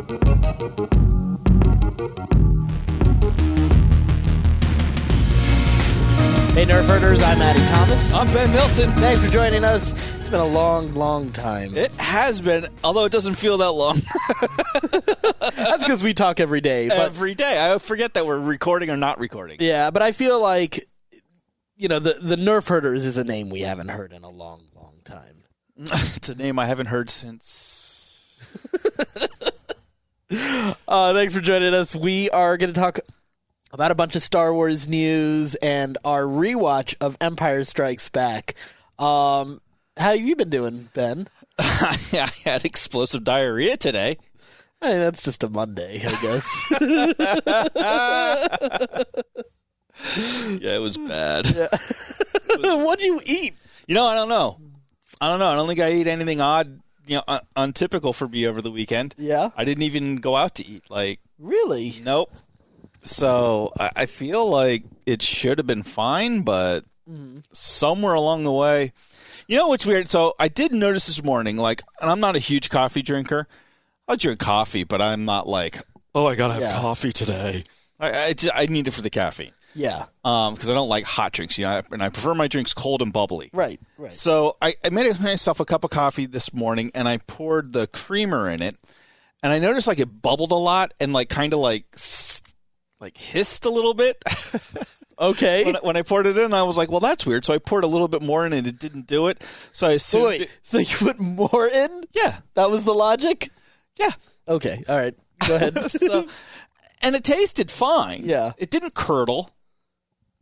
Hey, Nerf Herders, I'm Addy Thomas. I'm Ben Milton. Thanks for joining us. It's been a long, long time. It has been, although it doesn't feel that long. That's because we talk every day. But, every day. I forget that we're recording or not recording. yeah, but I feel like, the Nerf Herders is a name we haven't heard in a long, long time. It's a name I haven't heard since. Thanks for joining us. We are going to talk about a bunch of Star Wars news and our rewatch of Empire Strikes Back. How have you been doing, Ben? I had explosive diarrhea today. I mean, that's just a Monday, I guess. Yeah, it was bad. Yeah. What'd you eat? I don't know. I don't think I ate anything odd, untypical for me over the weekend. Yeah? I didn't even go out to eat. Really? Nope. So I feel like it should have been fine, but somewhere along the way, what's weird? So I did notice this morning, and I'm not a huge coffee drinker. I drink coffee, but I'm not I gotta have coffee today. I need it for the caffeine. Yeah. Because I don't like hot drinks, and I prefer my drinks cold and bubbly. Right. So I made myself a cup of coffee this morning, and I poured the creamer in it, and I noticed it bubbled a lot and kind of hissed a little bit. Okay. When I poured it in, I was like, well, that's weird. So I poured a little bit more in and it didn't do it. So I assumed... Wait, so you put more in? Yeah. That was the logic? Yeah. Okay, all right. Go ahead. And it tasted fine. Yeah. It didn't curdle,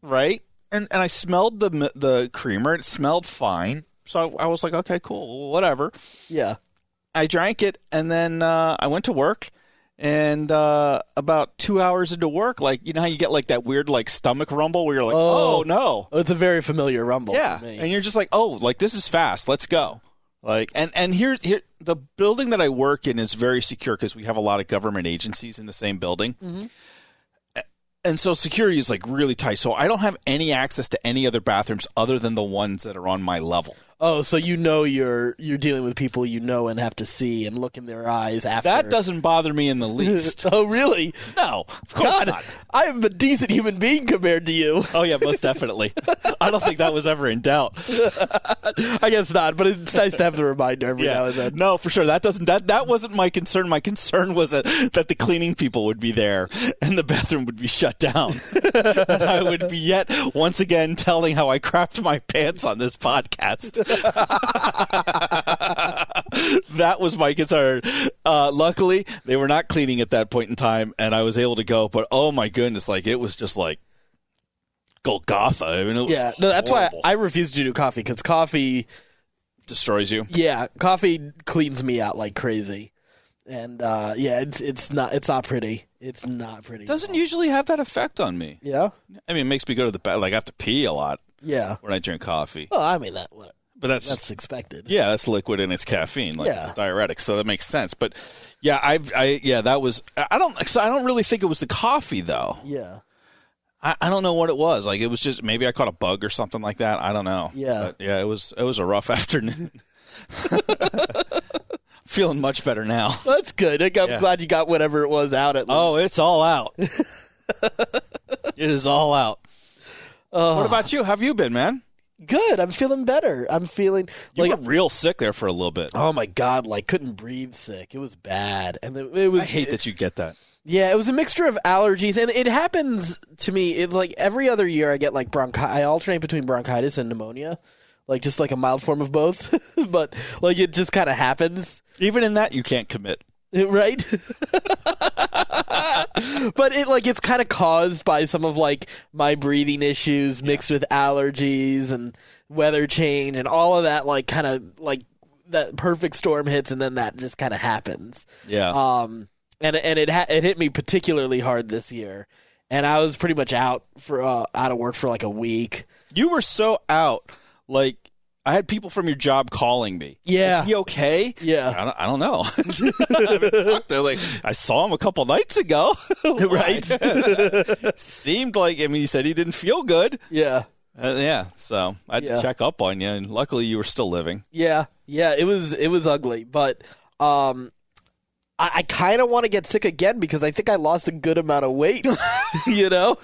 right? And I smelled the creamer. It smelled fine. So I was like, okay, cool, whatever. Yeah. I drank it, and then I went to work. And about 2 hours into work, how you get that weird stomach rumble where you're like, oh no. Oh, it's a very familiar rumble for me. And you're just like, oh, this is fast. Let's go. And here the building that I work in is very secure because we have a lot of government agencies in the same building. Mm-hmm. And so security is really tight. So I don't have any access to any other bathrooms other than the ones that are on my level. Oh, so you're dealing with people and have to see and look in their eyes after. That doesn't bother me in the least. Oh, really? No, of course not. I am a decent human being compared to you. Oh, yeah, most definitely. I don't think that was ever in doubt. I guess not, but it's nice to have the reminder every now and then. No, for sure. That wasn't my concern. My concern was that the cleaning people would be there and the bathroom would be shut down. And I would be yet once again telling how I crapped my pants on this podcast. That was my concern. Luckily, they were not cleaning at that point in time, and I was able to go. But oh my goodness, it was just Golgotha. I mean, it was no, that's horrible. why I refuse to do coffee because coffee destroys you. Yeah, coffee cleans me out like crazy, and it's not pretty. It's not pretty. Doesn't usually have that effect on me. Yeah, I mean, it makes me go to the bathroom. I have to pee a lot. Yeah, when I drink coffee. Oh, I mean that. But that's expected. Yeah, that's liquid and it's caffeine, it's a diuretic, so that makes sense. But yeah, that was. I don't really think it was the coffee though. Yeah, I don't know what it was. It was just maybe I caught a bug or something like that. I don't know. Yeah, but yeah, it was a rough afternoon. Feeling much better now. Well, that's good. I'm glad you got whatever it was out at least. Oh, it's all out. It is all out. What about you? How have you been, man? Good. I'm feeling better. I'm feeling you were real sick there for a little bit. Oh my God! Couldn't breathe sick. It was bad, and it was. I hate that you get that. Yeah, it was a mixture of allergies, and it happens to me. It's every other year I get I alternate between bronchitis and pneumonia, just a mild form of both. But it just kind of happens. Even in that, you can't commit. Right? But it's kind of caused by some of my breathing issues mixed with allergies and weather change and all of that that perfect storm hits and then that just kind of happens. Yeah. And it hit me particularly hard this year. And I was pretty much out of work for a week. You were so out I had people from your job calling me. Yeah. Is he okay? Yeah. I don't know. I saw him a couple nights ago. Right. Seemed he said he didn't feel good. Yeah. So I had to check up on you, and luckily you were still living. Yeah. Yeah, it was ugly. But I kind of want to get sick again because I think I lost a good amount of weight. You know,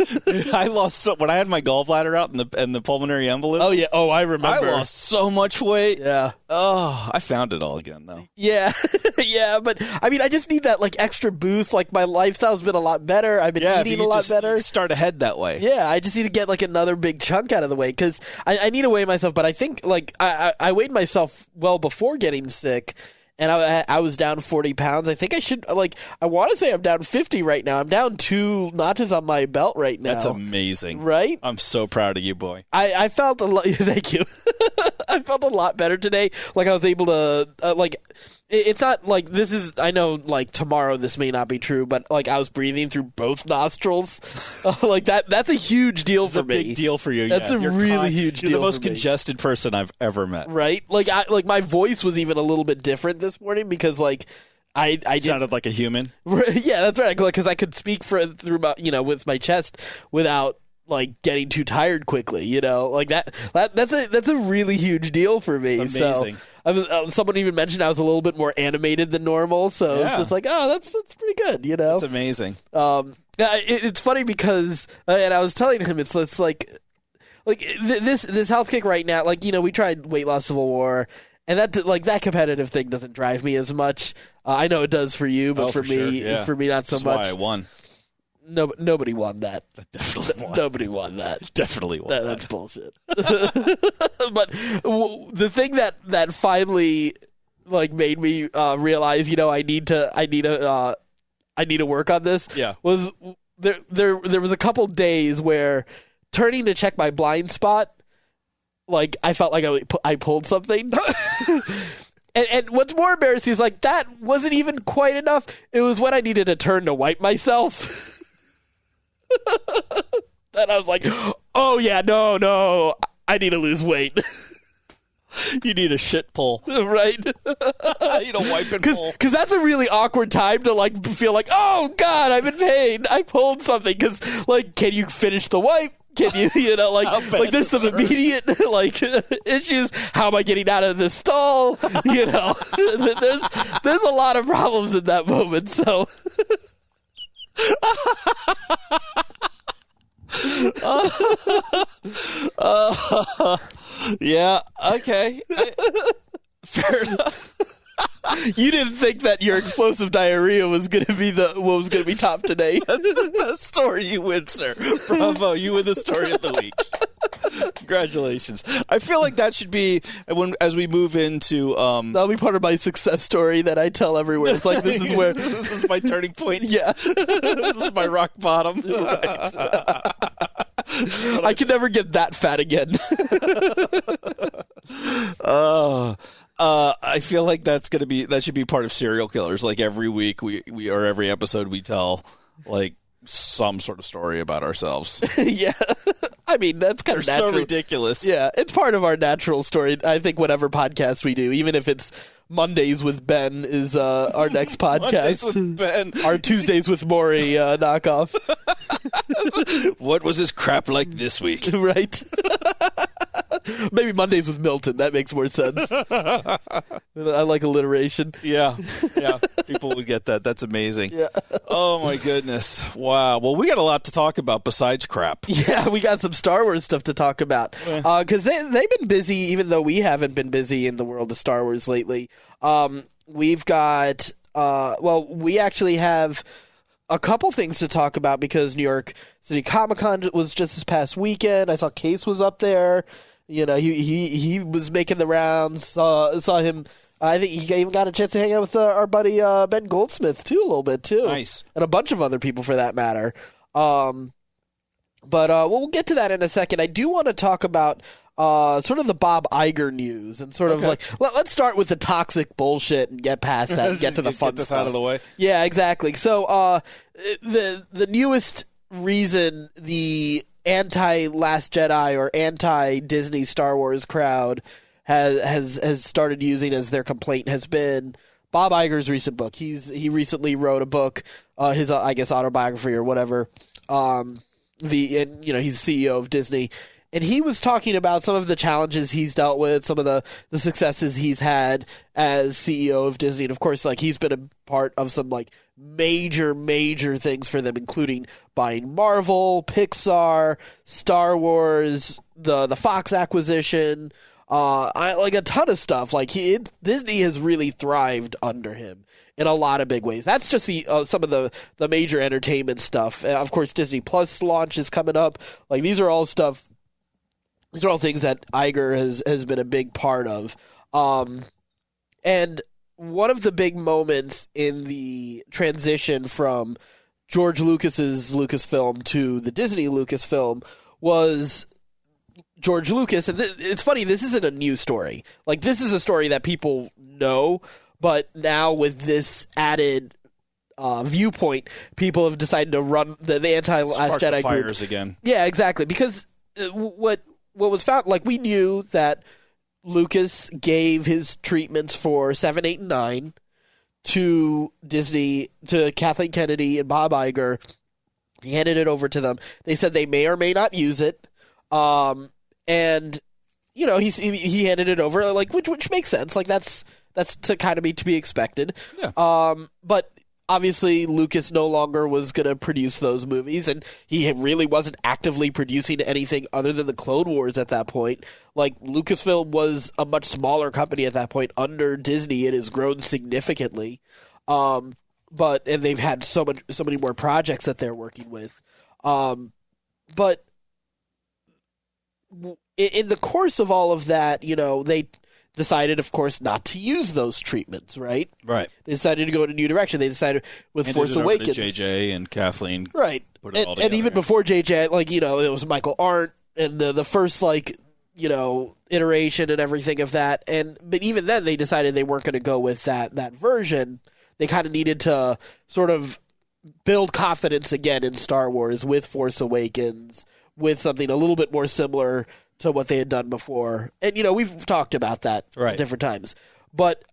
I lost when I had my gallbladder out and the pulmonary embolism. Oh yeah. Oh, I remember. I lost so much weight. Yeah. Oh, I found it all again though. Yeah. Yeah. But I mean, I just need that like extra boost. Like my lifestyle's been a lot better. I've been eating a lot better. Start ahead that way. Yeah. I just need to get like another big chunk out of the way because I need to weigh myself. But I think like I weighed myself well before getting sick. And I was down 40 pounds. I think I should, like, I want to say I'm down 50 right now. I'm down 2 notches on my belt right now. That's amazing. Right? I'm so proud of you, boy. I felt a lot, thank you. I felt a lot better today. Like, I was able to, it's not like this is, I know, like, tomorrow this may not be true, but, like, I was breathing through both nostrils. Like, that's a huge deal for me. It's a big deal for you. That's a really huge deal. You're the most congested person I've ever met. Right? Like, my voice was even a little bit different this morning because, like, I sounded like a human. Yeah, that's right. Because I could speak through my, with my chest without like getting too tired quickly. Like that's a really huge deal for me. It's amazing. So I was someone even mentioned I was a little bit more animated than normal. So it's just like, oh, that's pretty good. It's amazing. It's funny because and I was telling him it's like this health kick right now. Like we tried Weight Loss Civil War. And that competitive thing doesn't drive me as much. I know it does for you, but for me, not so That's much. Why I won. No, nobody won that. Definitely won. Nobody won that. Definitely won. That's bullshit. But the thing that finally like made me realize, I need to work on this. Yeah. Was there was a couple days where turning to check my blind spot. Like, I felt like I pulled something. and what's more embarrassing is, like, that wasn't even quite enough. It was when I needed to turn to wipe myself. And I was like, oh, yeah, no, I need to lose weight. You need a shit pull. Right? You need a wipe and pull. Because that's a really awkward time to, like, feel like, oh, God, I'm in pain. I pulled something. Because, like, can you finish the wipe? Can you, like there's some immediate, like, issues. How am I getting out of this stall? There's a lot of problems in that moment, so. Yeah, okay. Fair enough. You didn't think that your explosive diarrhea was going to be what was going to be top today. That's the best story you win, sir. Bravo, you win the story of the week. Congratulations. I feel like that should be as we move into that'll be part of my success story that I tell everywhere. It's like this is my turning point. Yeah. This is my rock bottom. Right. I can never get that fat again. I feel like that should be part of Serial Killers. Like every week we or every episode we tell like some sort of story about ourselves. Yeah. I mean, that's kind of natural. So ridiculous. Yeah, it's part of our natural story. I think whatever podcast we do, even if it's Mondays with Ben is our next podcast. Mondays with Ben. Our Tuesdays with Maury knockoff. What was this crap like this week? Right. Maybe Mondays with Milton. That makes more sense. I like alliteration. Yeah. People would get that. That's amazing. Yeah. Oh, my goodness. Wow. Well, we got a lot to talk about besides crap. Yeah, we got some Star Wars stuff to talk about. Because they've been busy, even though we haven't been busy in the world of Star Wars lately. We've got... we actually have... a couple things to talk about because New York City Comic Con was just this past weekend. I saw Case was up there. He was making the rounds. Saw him. I think he even got a chance to hang out with our buddy Ben Goldsmith too a little bit too. Nice, and a bunch of other people for that matter. But we'll get to that in a second. I do want to talk about sort of the Bob Iger news and sort of like let's start with the toxic bullshit and get past that and get to the fun get this stuff out of the way. Yeah, exactly. So the newest reason the anti-Last Jedi or anti-Disney Star Wars crowd has started using as their complaint has been Bob Iger's recent book. He recently wrote a book, his I guess autobiography or whatever. He's CEO of Disney. And he was talking about some of the challenges he's dealt with, some of the successes he's had as CEO of Disney. And of course, like, he's been a part of some like major things for them, including buying Marvel, Pixar, Star Wars, the Fox acquisition, like a ton of stuff. Like, Disney has really thrived under him in a lot of big ways. That's just some of the major entertainment stuff. Of course, Disney Plus launch is coming up. Like, these are all things that Iger has been a big part of. And one of the big moments in the transition from George Lucas's Lucasfilm to the Disney Lucasfilm was George Lucas. And it's funny, this isn't a new story. Like, this is a story that people know, but now with this added viewpoint, people have decided to run the anti-Last Jedi fires group again. Yeah, exactly. Because what was found, like, we knew that Lucas gave his treatments for 7, 8, and 9 to Disney, to Kathleen Kennedy and Bob Iger. He handed it over to them. They said they may or may not use it. And, you know, he handed it over, like, which makes sense. Like, that's to kind of be to be expected. Yeah. But obviously, Lucas no longer was going to produce those movies, and he really wasn't actively producing anything other than the Clone Wars at that point. Like, Lucasfilm was a much smaller company at that point. Under Disney, it has grown significantly. And they've had so many more projects that they're working with. But in the course of all of that, you know, they decided, of course, not to use those treatments, right? Right. They decided to go in a new direction. They decided with Force Awakens. JJ and Kathleen. Right. Put it all together. And even before JJ, like, you know, it was Michael Arndt and the first, like, you know, iteration and everything of that. But even then, they decided they weren't going to go with that version. They kind of needed to sort of build confidence again in Star Wars with Force Awakens, with something a little bit more similar to what they had done before. And, you know, we've talked about that at different times. But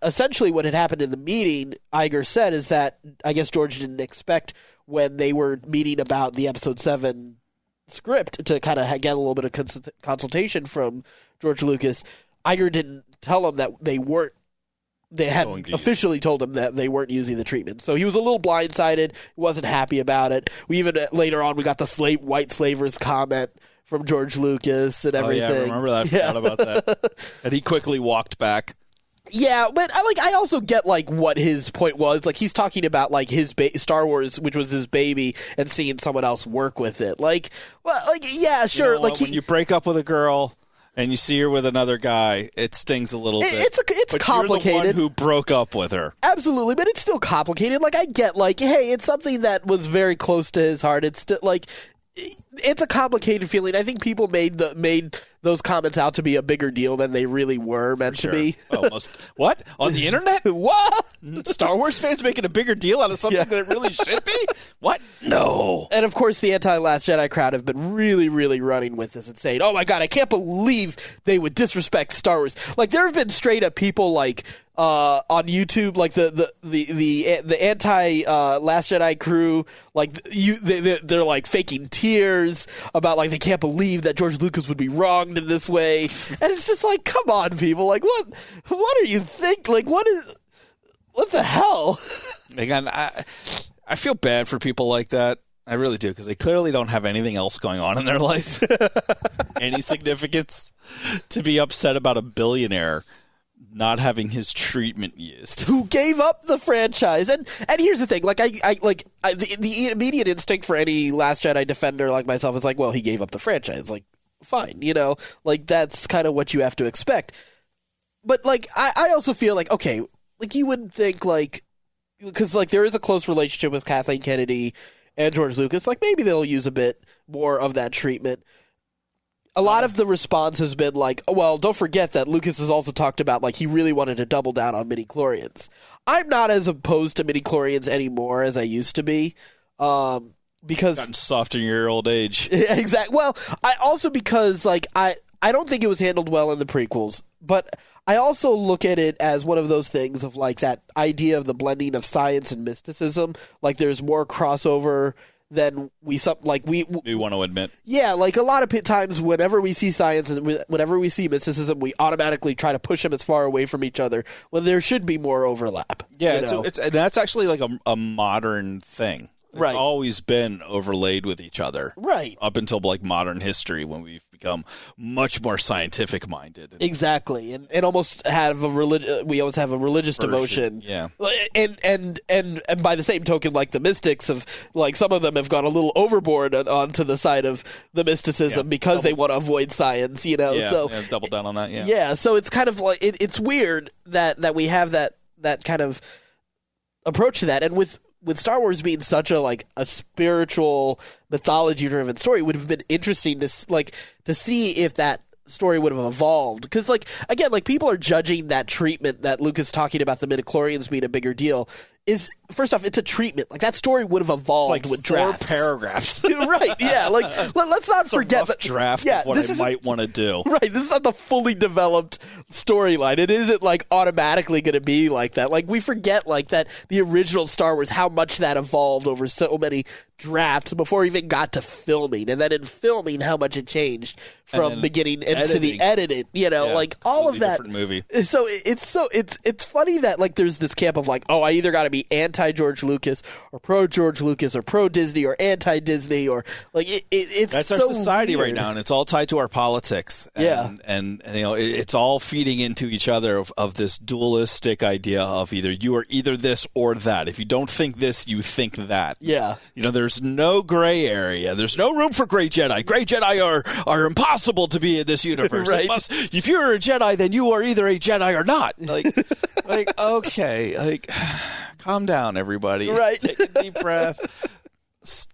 essentially what had happened in the meeting, Iger said, is that I guess George didn't expect when they were meeting about the Episode 7 script to kind of get a little bit of consultation from George Lucas. Iger didn't tell him that they hadn't officially told him that they weren't using the treatment. So he was a little blindsided, wasn't happy about it. We even, later on, we got the white slavers comment from George Lucas and everything. Oh, yeah, I remember that. I forgot about that. And he quickly walked back. Yeah, but I also get, like, what his point was. Like, he's talking about, like, his Star Wars, which was his baby, and seeing someone else work with it. Like, well, like, yeah, sure. You know, when you break up with a girl and you see her with another guy, it stings a little bit. It's but complicated. You're the one who broke up with her. Absolutely, but it's still complicated. Like, I get, like, hey, it's something that was very close to his heart. It's still, like, it's a complicated feeling. I think people made those comments out to be a bigger deal than they really were meant to be. What? On the internet? What? Star Wars fans making a bigger deal out of something that it really should be? What? No. And of course, the anti-Last Jedi crowd have been really, really running with this and saying, oh my God, I can't believe they would disrespect Star Wars. Like, there have been straight up people, like, on YouTube, like the anti Last Jedi crew, like they're like faking tears about, like, they can't believe that George Lucas would be wronged in this way, and it's just like, come on, people, like, what are you thinking? Like, what the hell? Again, I feel bad for people like that. I really do, because they clearly don't have anything else going on in their life, any significance, to be upset about a billionaire not having his treatment used, who gave up the franchise. And here's the thing, like, the immediate instinct for any Last Jedi defender like myself is like, well, he gave up the franchise, like, fine, you know, like, that's kind of what you have to expect. But, like, I also feel like, okay, like, you wouldn't think, like, because, like, there is a close relationship with Kathleen Kennedy and George Lucas, like, maybe they'll use a bit more of that treatment. A lot of the response has been like, oh, well, don't forget that Lucas has also talked about, like, he really wanted to double down on midi-chlorians. I'm not as opposed to midi-chlorians anymore as I used to be, because... Gotten soft in your old age. Exactly. Well, because, like, I don't think it was handled well in the prequels, but I also look at it as one of those things of, like, that idea of the blending of science and mysticism. Like, there's more crossover than we want to admit. Yeah, like a lot of times whenever we see science and whenever we see mysticism, we automatically try to push them as far away from each other when there should be more overlap. Yeah, and that's actually like a modern thing. It's always been overlaid with each other. Right. Up until like modern history when we've become much more scientific minded. Exactly. And almost have we always have a religious devotion. Yeah. And by the same token, like the mystics of like some of them have gone a little overboard onto the side of the mysticism because they want to avoid science, you know. So double down on that, Yeah, so it's kind of like it's weird that we have that kind of approach to that. And with Star Wars being such a spiritual mythology driven story, it would have been interesting to see if that story would have evolved. Because again, people are judging that treatment that Lucas talking about the midichlorians being a bigger deal. Is first off, it's a treatment. That story would have evolved with drafts. 4 paragraphs. Right, yeah. Let's not forget that draft of what I might want to do. Right, this is not the fully developed storyline. It isn't automatically going to be like that. We forget that the original Star Wars, how much that evolved over so many drafts before it even got to filming, and then in filming how much it changed from beginning into the edited. All of that. Different movie. So it's funny that there's this camp of I either got to be anti George Lucas or pro George Lucas or pro Disney or anti Disney or it's that's so our society weird right now, and it's all tied to our politics. And it's all feeding into each other of this dualistic idea of you are either this or that. If you don't think this, you think that. Yeah. There's no gray area. There's no room for gray Jedi. Gray Jedi are impossible to be in this universe. Right. If you're a Jedi, then you are either a Jedi or not. Okay, calm down, everybody. Right. Take a deep breath.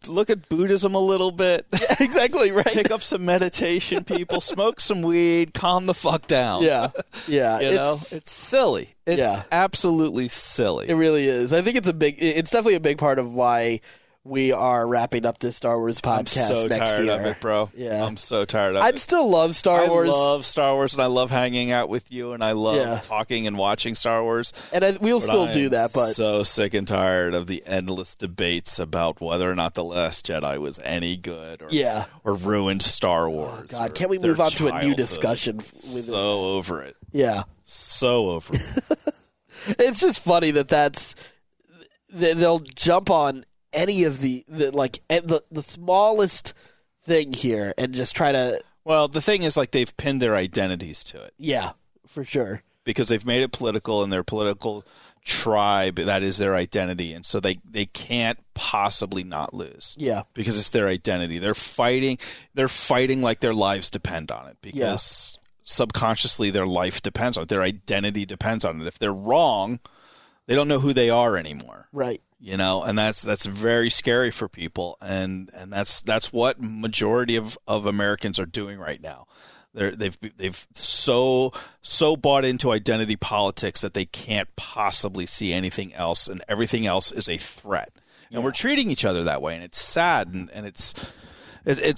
Look at Buddhism a little bit. Yeah, exactly, right. Pick up some meditation, people. Smoke some weed. Calm the fuck down. Yeah. It's silly. It's absolutely silly. It really is. I think it's definitely a big part of why we are wrapping up this Star Wars podcast I'm so next tired year. of it, bro. Yeah. I'm so tired of it. I still love Star Wars. I love Star Wars, and I love hanging out with you, and I love talking and watching Star Wars. And we'll still do that, but so sick and tired of the endless debates about whether or not The Last Jedi was any good or ruined Star Wars. Oh, God, can we move on to a new discussion? Over it. Yeah. So over it. It's just funny they'll jump on any of the smallest thing here and just try to. Well, the thing is, they've pinned their identities to it. Yeah, for sure. Because they've made it political, and their political tribe, that is their identity, and so they can't possibly not lose. Yeah, because it's their identity. They're fighting like their lives depend on it. Because subconsciously, their life depends on it. Their identity depends on it. If they're wrong, they don't know who they are anymore. Right. And that's very scary for people, and that's what majority of Americans are doing right now. They've so bought into identity politics that they can't possibly see anything else, and everything else is a threat. And we're treating each other that way, and it's sad, and it's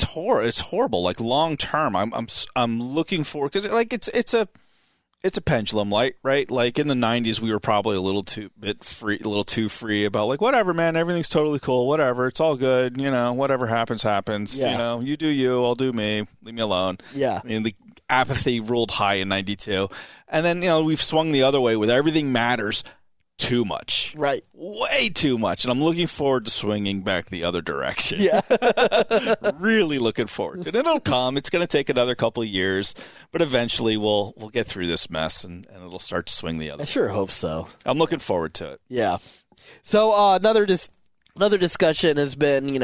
horrible. Long term, I'm looking for, because it's a pendulum, right? In the 90s, we were probably a little too free about whatever, man, everything's totally cool, whatever, it's all good, whatever happens. You do you, I'll do me, leave me alone. Yeah. The apathy ruled high in 92, and then we've swung the other way with everything matters too much. Right. Way too much. And I'm looking forward to swinging back the other direction. Yeah. Really looking forward to it. It'll come. It's going to take another couple of years, but eventually we'll get through this mess, and it'll start to swing the other. I sure hope so. I'm looking forward to it. Yeah. So another discussion has been,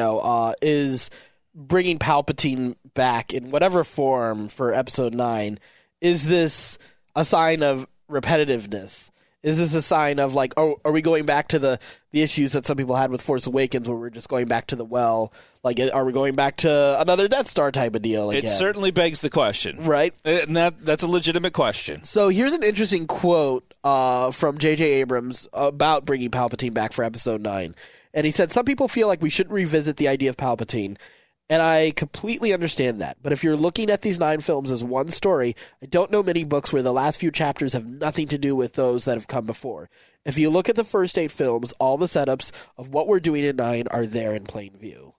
is bringing Palpatine back in whatever form for Episode 9. Is this a sign of repetitiveness? Is this a sign of are we going back to the issues that some people had with Force Awakens, where we're just going back to the well? Are we going back to another Death Star type of deal again? It certainly begs the question, right? And that's a legitimate question. So here's an interesting quote from J.J. Abrams about bringing Palpatine back for Episode 9, and he said, "Some people feel like we shouldn't revisit the idea of Palpatine. And I completely understand that. But if you're looking at these 9 films as one story, I don't know many books where the last few chapters have nothing to do with those that have come before. If you look at the first 8 films, all the setups of what we're doing in 9 are there in plain view."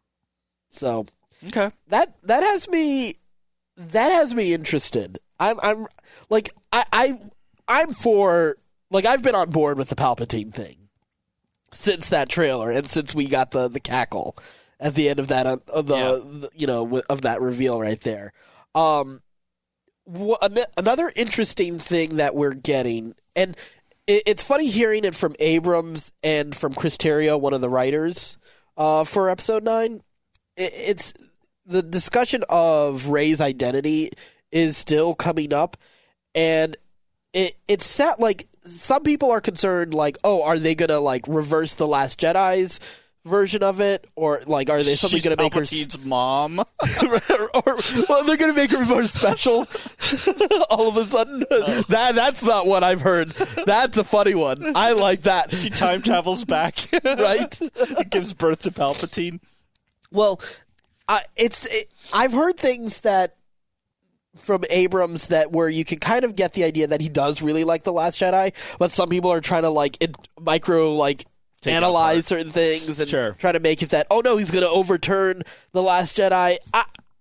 So Okay. that has me interested. I'm for, like, I've been on board with the Palpatine thing since that trailer and since we got the cackle at the end of that of that reveal right there. Another interesting thing that we're getting, and it's funny hearing it from Abrams and from Chris Terrio, one of the writers for Episode 9. It's the discussion of Rey's identity is still coming up, and it's set like some people are concerned, like, oh, are they gonna like reverse the Last Jedi's version of it, or like are they something going to make her Palpatine's mom? or they're going to make her more special all of a sudden? That's not what I've heard. That's a funny one. I like that. She time travels back, right? It gives birth to Palpatine. Well, I've heard things that from Abrams that where you can kind of get the idea that he does really like The Last Jedi, but some people are trying to like analyze certain things and try to make it that, oh no, he's going to overturn The Last Jedi.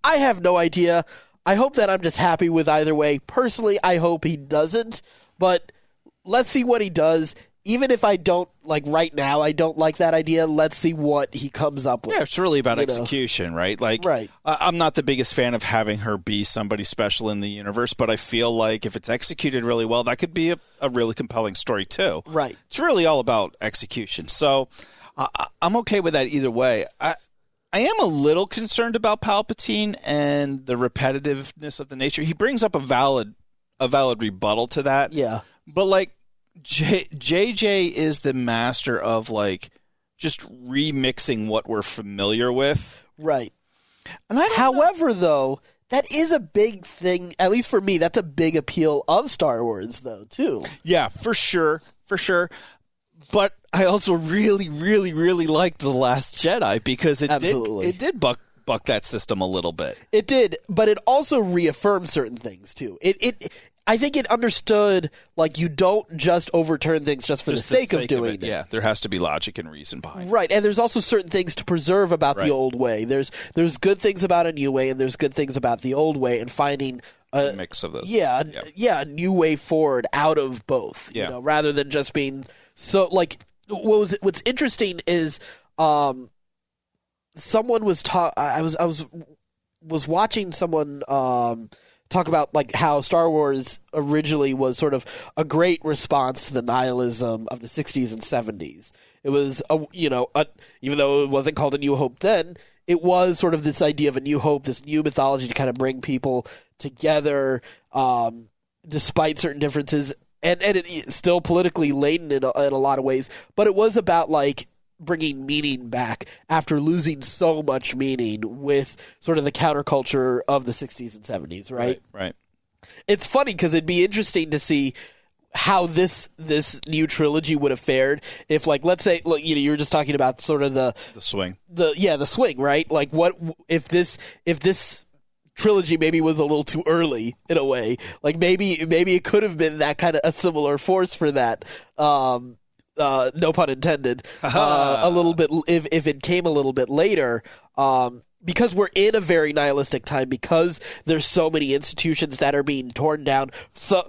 I have no idea. I hope that I'm just happy with either way. Personally, I hope he doesn't, but let's see what he does. Even if I don't, like right now, I don't like that idea, let's see what he comes up with. Yeah, it's really about execution, right? Like, right. I'm not the biggest fan of having her be somebody special in the universe, but I feel like if it's executed really well, that could be a really compelling story too. Right. It's really all about execution. So I'm okay with that either way. I am a little concerned about Palpatine and the repetitiveness of the nature. He brings up a valid rebuttal to that. Yeah. But like, JJ is the master of like just remixing what we're familiar with. Right. And However, though, that is a big thing, at least for me, that's a big appeal of Star Wars, though, too. Yeah, for sure. But I also really, really, really liked The Last Jedi because it did buck that system a little bit. It did, but it also reaffirmed certain things, too. I think it understood, like, you don't just overturn things just for the sake of doing it. Yeah, there has to be logic and reason behind it. Right, and there's also certain things to preserve about the old way. There's good things about a new way, and there's good things about the old way, and finding a mix of those. Yeah, a new way forward out of both. Yeah. You know, rather than just being so, like, what's interesting is someone was I was watching someone talk about like how Star Wars originally was sort of a great response to the nihilism of the 60s and 70s. It was even though it wasn't called A New Hope then, it was sort of this idea of a new hope, this new mythology to kind of bring people together despite certain differences, and it's still politically laden in a lot of ways, but it was about like bringing meaning back after losing so much meaning with sort of the counterculture of the 60s and 70s, right? Right. It's funny because it'd be interesting to see how this new trilogy would have fared if, like, let's say, look, you were just talking about sort of the swing. The swing, right? Like, what if this trilogy maybe was a little too early in a way? Like, maybe it could have been that kind of a similar force for that. No pun intended. A little bit if it came a little bit later, because we're in a very nihilistic time. Because there's so many institutions that are being torn down. So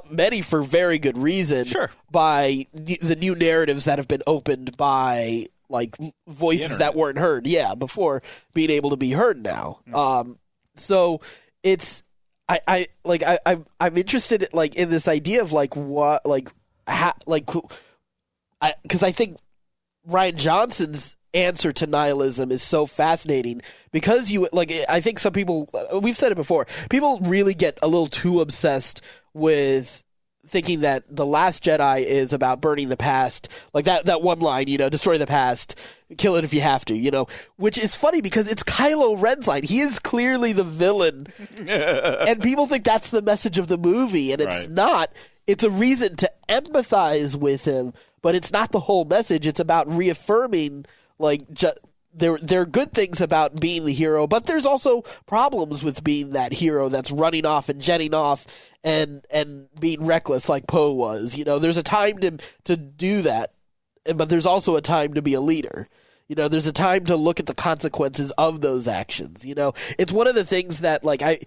many for very good reason. Sure. By the new narratives that have been opened by like voices that weren't heard. Yeah, before being able to be heard now. So it's I'm interested in this idea of like what because I think Rian Johnson's answer to nihilism is so fascinating because I think some people, we've said it before, people really get a little too obsessed with thinking that The Last Jedi is about burning the past, like that one line, destroy the past, kill it if you have to, which is funny because it's Kylo Ren's line. He is clearly the villain, and people think that's the message of the movie, and it's not. It's a reason to empathize with him, but it's not the whole message. It's about reaffirming, there are good things about being the hero, but there's also problems with being that hero that's running off and jetting off and being reckless like Poe was. There's a time to do that, but there's also a time to be a leader. There's a time to look at the consequences of those actions. It's one of the things that like I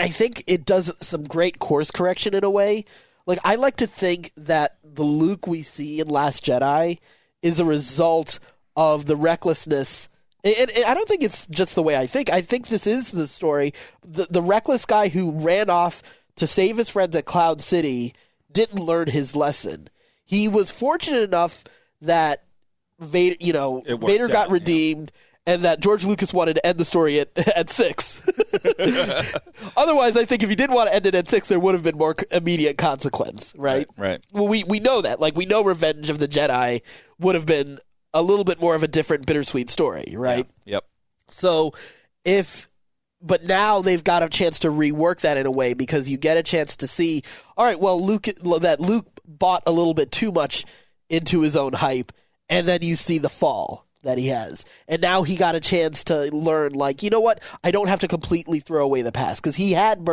think it does some great course correction in a way. Like I like to think that the Luke we see in Last Jedi is a result of the recklessness. And I don't think it's just the way I think. I think this is the story. The reckless guy who ran off to save his friends at Cloud City didn't learn his lesson. He was fortunate enough that Vader got redeemed, and that George Lucas wanted to end the story at 6. Otherwise, I think if he didn't want to end it at 6, there would have been more immediate consequence, right? Right. Well, we know that. Like, we know Revenge of the Jedi would have been a little bit more of a different, bittersweet story, right? Yeah. Yep. So, but now they've got a chance to rework that in a way, because you get a chance to see, all right, well, Luke bought a little bit too much into his own hype, and then you see the fall that he has. And now he got a chance to learn, like, you know what? I don't have to completely throw away the past, because he had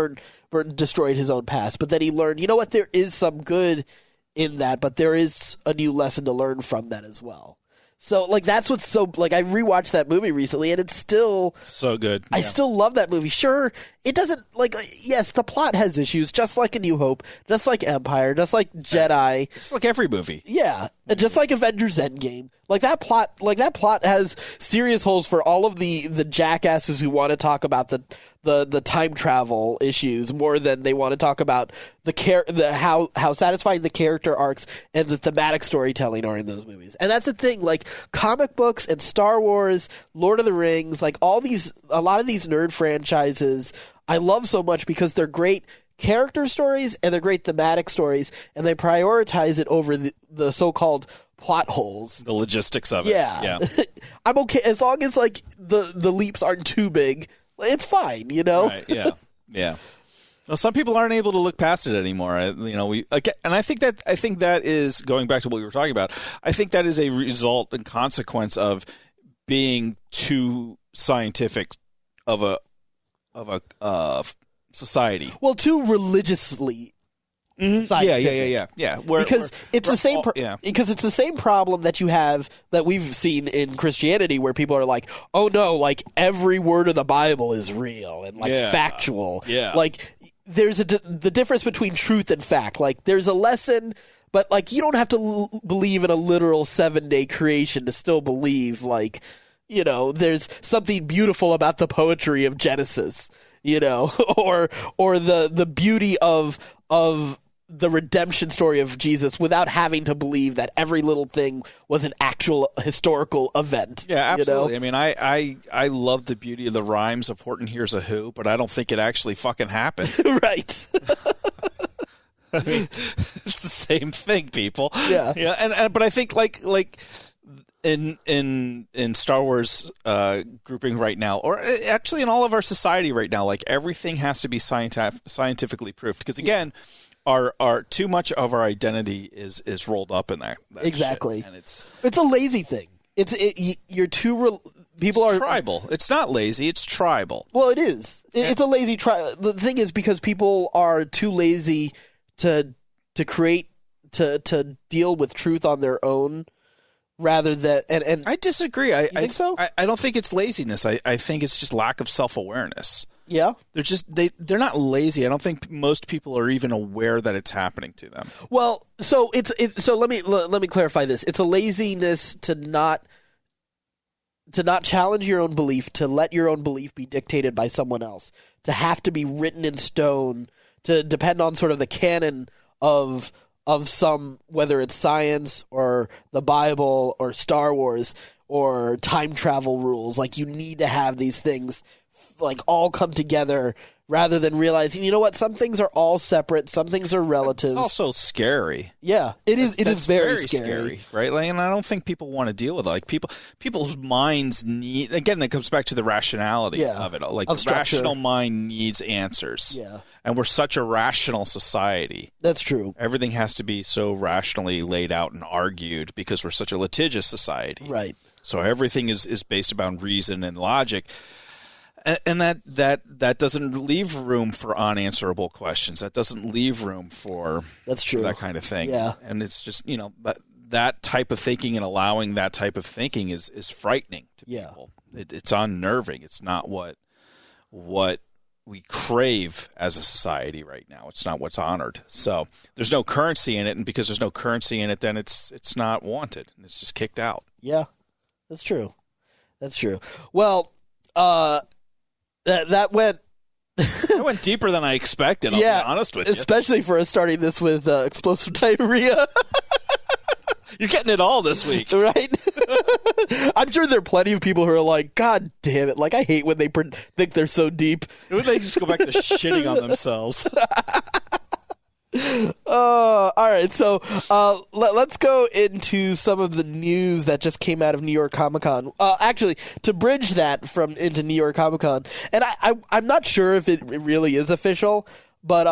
destroyed his own past. But then he learned, you know what? There is some good in that, but there is a new lesson to learn from that as well. So, like, that's what's so, like, I rewatched that movie recently, and it's still so good. I still love that movie. Sure, it doesn't, like, yes, the plot has issues, just like A New Hope, just like Empire, just like Jedi. Just like every movie. Yeah, just like Avengers Endgame. Like that plot has serious holes for all of the jackasses who want to talk about the time travel issues more than they want to talk about how satisfying the character arcs and the thematic storytelling are in those movies. And that's the thing, like comic books and Star Wars, Lord of the Rings, like a lot of these nerd franchises I love so much because they're great character stories and they're great thematic stories, and they prioritize it over the so-called plot holes, the logistics of it. Yeah. I'm okay as long as like the leaps aren't too big. It's fine, Right, yeah. Well, some people aren't able to look past it anymore. And I think that is going back to what we were talking about. I think that is a result and consequence of being too scientific of a society. Well, too religiously. Scientific. Yeah. Because it's the same problem that you have that we've seen in Christianity, where people are like, "Oh no, like every word of the Bible is real and like factual." Yeah. Like there's the difference between truth and fact. Like there's a lesson, but like you don't have to believe in a literal 7-day creation to still believe like, there's something beautiful about the poetry of Genesis, or the beauty of the redemption story of Jesus without having to believe that every little thing was an actual historical event. Yeah, absolutely. I mean, I love the beauty of the rhymes of Horton Hears a Who, but I don't think it actually fucking happened. Right. I mean, it's the same thing, people. Yeah. But I think like in Star Wars grouping right now, or actually in all of our society right now, like everything has to be scientifically proved, because again, our too much of our identity is rolled up in that exactly shit. And it's a lazy thing. You're too people are tribal. It's not lazy, it's tribal. Well, it is. It's a lazy the thing is because people are too lazy to create to deal with truth on their own, rather than and I disagree. I think so? I don't think it's laziness. I think it's just lack of self-awareness. Yeah, they're not lazy. I don't think most people are even aware that it's happening to them. Well, so so let me clarify this. It's a laziness to not challenge your own belief, to let your own belief be dictated by someone else, to have to be written in stone, to depend on sort of the canon of some, whether it's science or the Bible or Star Wars or time travel rules. Like you need to have these things like all come together, rather than realizing, you know what, some things are all separate, some things are relative. It's also scary. Yeah, it is. It is very scary, right? Like, and I don't think people want to deal with it. Like people's minds need. Again, that comes back to the rationality of it. Like the rational mind needs answers. Yeah, and we're such a rational society. That's true. Everything has to be so rationally laid out and argued because we're such a litigious society. Right. So everything is based upon reason and logic. And that doesn't leave room for unanswerable questions. That doesn't leave room for that's true. that kind of thing. Yeah. And it's just that type of thinking and allowing that type of thinking is frightening to people. It's unnerving. It's not what we crave as a society right now. It's not what's honored. So there's no currency in it, and because there's no currency in it, then it's not wanted. It's just kicked out. Yeah, that's true. That's true. Well, that went... It went deeper than I expected, I'll be honest with you. Especially for us starting this with explosive diarrhea. You're getting it all this week. Right? I'm sure there are plenty of people who are like, God damn it. Like, I hate when they think they're so deep. Maybe they just go back to shitting on themselves. All right, so let's go into some of the news that just came out of New York Comic Con. Actually, to bridge that into New York Comic Con, and I'm not sure if it really is official, but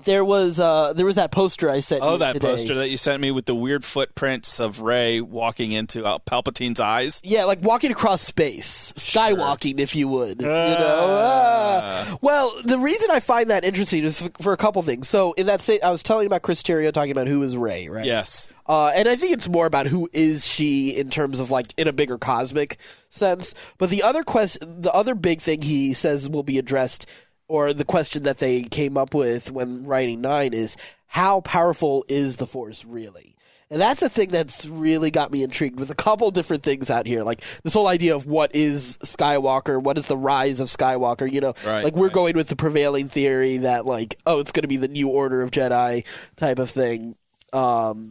there was that poster I sent you today. Oh, that poster that you sent me with the weird footprints of Rey walking into Palpatine's eyes? Yeah, like walking across space. Skywalking, if you would. You know? Well, the reason I find that interesting is for a couple things. So, in that I was telling you about Chris Terrio talking about who is Rey, right? Yes. And I think it's more about who is she in terms of, like, in a bigger cosmic sense. But the other big thing he says will be addressed, or the question that they came up with when writing 9, is how powerful is the Force really? And that's the thing that's really got me intrigued with a couple different things out here. Like this whole idea of what is Skywalker, what is the rise of Skywalker, you know? Right, like we're going with the prevailing theory that like, oh, it's going to be the new order of Jedi type of thing. But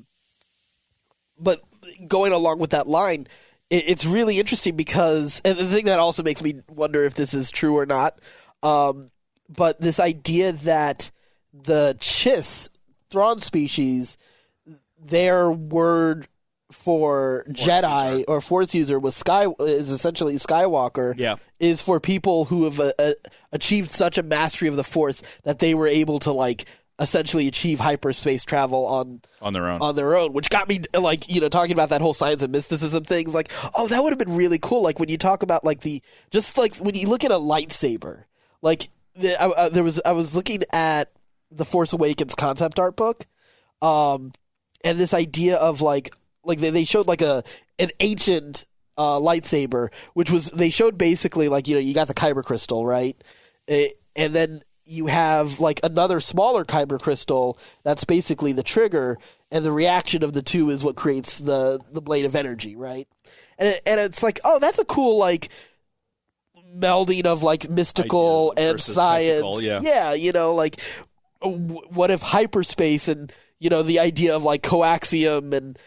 going along with that line, it's really interesting because, and the thing that also makes me wonder if this is true or not, but this idea that the Chiss, Thrawn species, their word for Force Jedi user. Or Force user is essentially Skywalker, is for people who have achieved such a mastery of the Force that they were able to like essentially achieve hyperspace travel on their own, which got me like, you know, talking about that whole science and mysticism things, like, oh, that would have been really cool. Like when you talk about like just like when you look at a lightsaber, like I was looking at the Force Awakens concept art book, and this idea of like they showed like an ancient lightsaber, which was, they showed basically like, you know, you got the kyber crystal, right, and then you have like another smaller kyber crystal that's basically the trigger, and the reaction of the two is what creates the blade of energy, right, and it's like, oh, that's a cool like melding of like mystical and science. Yeah, you know, like what if hyperspace and, you know, the idea of like coaxium and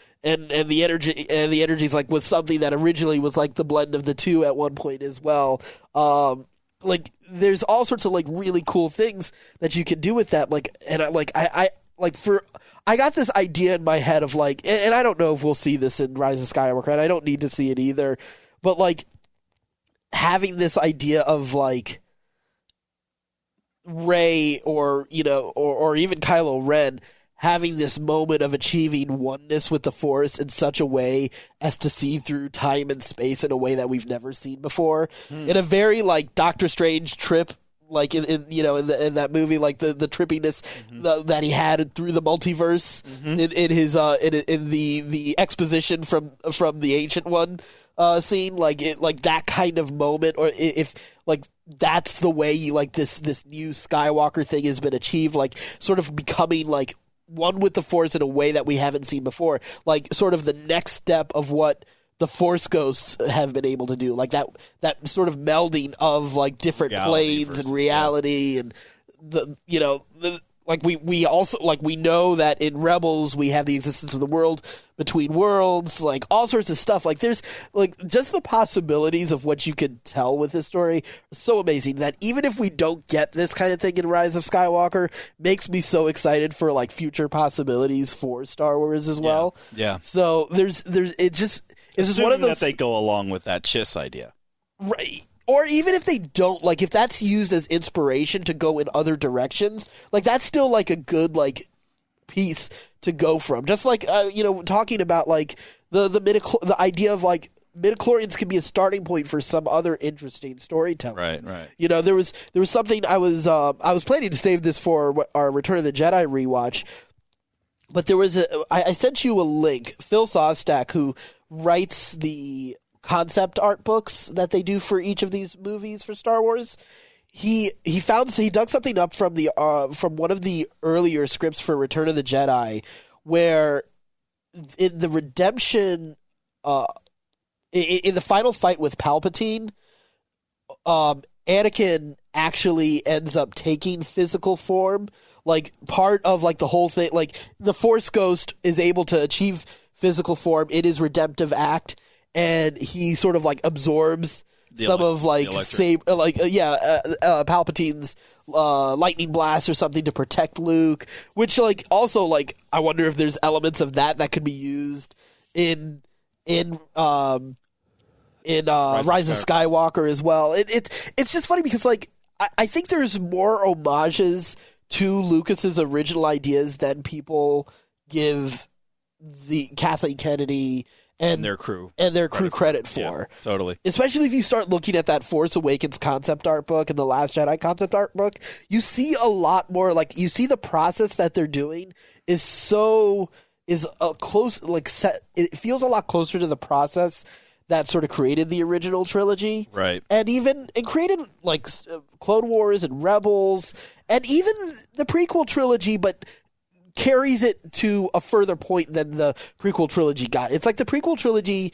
the energies like was something that originally was like the blend of the two at one point as well. Like there's all sorts of like really cool things that you can do with that. Like, and I got this idea in my head of like, and I don't know if we'll see this in Rise of Skywalker, and I don't need to see it either, but like having this idea of like Rey or, you know, or even Kylo Ren having this moment of achieving oneness with the Force in such a way as to see through time and space in a way that we've never seen before, in a very like Doctor Strange trip, like in you know, in that movie, like the trippiness that he had through the multiverse in his in the exposition from the Ancient One scene, like that kind of moment, or if like that's the way you like this new Skywalker thing has been achieved, like sort of becoming like one with the Force in a way that we haven't seen before, like sort of the next step of what the Force Ghosts have been able to do, like that sort of melding of like different planes and reality, and the, you know, like we also like we know that in Rebels we have the existence of the world between worlds, like all sorts of stuff. Like there's like just the possibilities of what you could tell with this story are so amazing that even if we don't get this kind of thing in Rise of Skywalker, makes me so excited for like future possibilities for Star Wars as well. Yeah. So there's it just it's just one of those that they go along with that Chiss idea, right? Or even if they don't, like if that's used as inspiration to go in other directions, like that's still like a good like piece to go from. Just like you know, talking about like the idea of like midichlorians could be a starting point for some other interesting storytelling. Right. You know, there was something I was planning to save this for our Return of the Jedi rewatch. But there was I sent you a link. Phil Szostak, who writes the concept art books that they do for each of these movies for Star Wars, he dug something up from one of the earlier scripts for Return of the Jedi, where in the redemption, in the final fight with Palpatine, Anakin actually ends up taking physical form. Like, part of, like, the whole thing, like, the Force Ghost is able to achieve physical form in his redemptive act, and he sort of, like, absorbs Palpatine's lightning blast or something to protect Luke, which, like, also, like, I wonder if there's elements of that could be used in Rise of Skywalker as well. It's just funny because, like, I think there's more homages to Lucas's original ideas than people give the Kathleen Kennedy and their crew credit for. Yeah, totally. Especially if you start looking at that Force Awakens concept art book and the Last Jedi concept art book, you see a lot more. Like, you see the process that they're doing is a close, like, set. It feels a lot closer to the process that sort of created the original trilogy. Right. And created, like, Clone Wars and Rebels, and even the prequel trilogy, but carries it to a further point than the prequel trilogy got. It's like the prequel trilogy,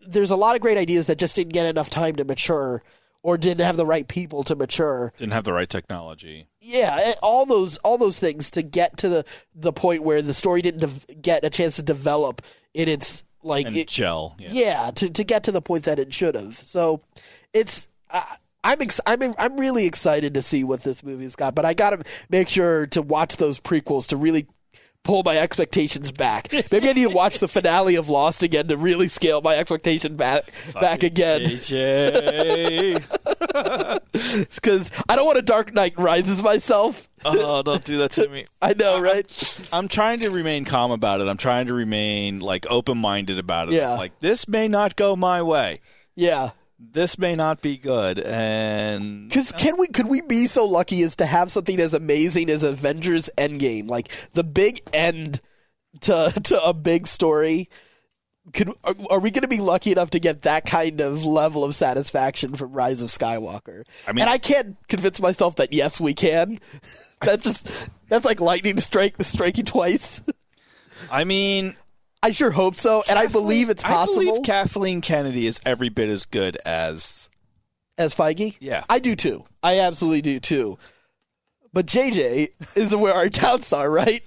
there's a lot of great ideas that just didn't get enough time to mature, or didn't have the right people to mature. Didn't have the right technology. Yeah, all those things to get to the point where the story didn't get a chance to develop in its, like, gel. Yeah, to get to the point that it should have. So it's I'm really excited to see what this movie's got, but I got to make sure to watch those prequels to really pull my expectations back. Maybe I need to watch the finale of Lost again to really scale my expectation back again. Because I don't want to Dark Knight Rises myself. Oh, don't do that to me. I know, right? I'm trying to remain calm about it. I'm trying to remain, like, open-minded about it. Yeah. Like, this may not go my way. Yeah. This may not be good, and because could we be so lucky as to have something as amazing as Avengers Endgame, like the big end to a big story? Are we going to be lucky enough to get that kind of level of satisfaction from Rise of Skywalker? I mean, and I can't convince myself that yes, we can. That's like lightning striking twice. I mean, I sure hope so, and I believe it's possible. I believe Kathleen Kennedy is every bit as good as Feige. Yeah, I do too. I absolutely do too. But JJ is where our doubts are, right?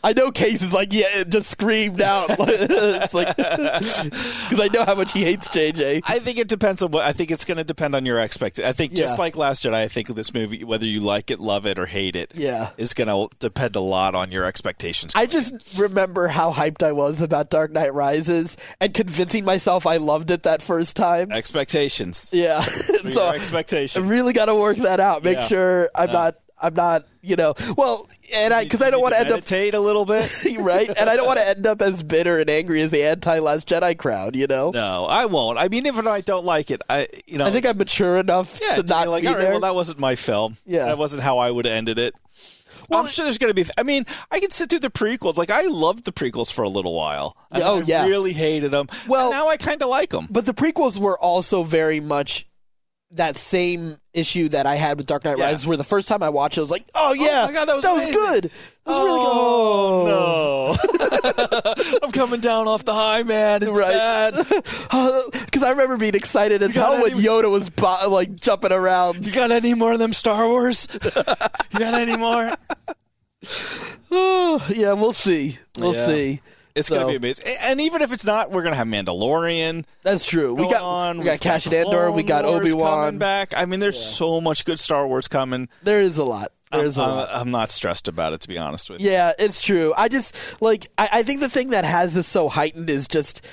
I know Case is like, yeah, just screamed out. It's like, because I know how much he hates JJ. I think it depends on I think it's going to depend on your expectations. I think just like Last Jedi, I think this movie, whether you like it, love it, or hate it, is going to depend a lot on your expectations. I just remember how hyped I was about Dark Knight Rises and convincing myself I loved it that first time. Expectations. Yeah. So expectations. I really got to work that out. Make sure I'm not, well, and because I don't want to end up meditate a little bit, right? And I don't want to end up as bitter and angry as the anti-Last Jedi crowd, No, I won't. I mean, even if I don't like it, I think I'm mature enough to not like, be all right, there. well, that wasn't my film. Yeah, that wasn't how I would have ended it. Well, I'm sure there's going to be. I mean, I can sit through the prequels. Like, I loved the prequels for a little while. I really hated them. Well, and now I kind of like them. But the prequels were also very much that same issue that I had with Dark Knight Rises, where the first time I watched it, I was like, oh, yeah, my God, that was good. That was really good. No. I'm coming down off the high, man. It's bad. Because I remember being excited as hell when Yoda was like jumping around. You got any more of them Star Wars? You got any more? Yeah, we'll see. We'll see. It's going to be amazing. And even if it's not, we're going to have Mandalorian. That's true. We got Cassian Andor. We got Obi-Wan coming back. I mean, there's so much good Star Wars coming. There is a lot. I'm not stressed about it, to be honest with you. Yeah, it's true. I just, like, I think the thing that has this so heightened is just...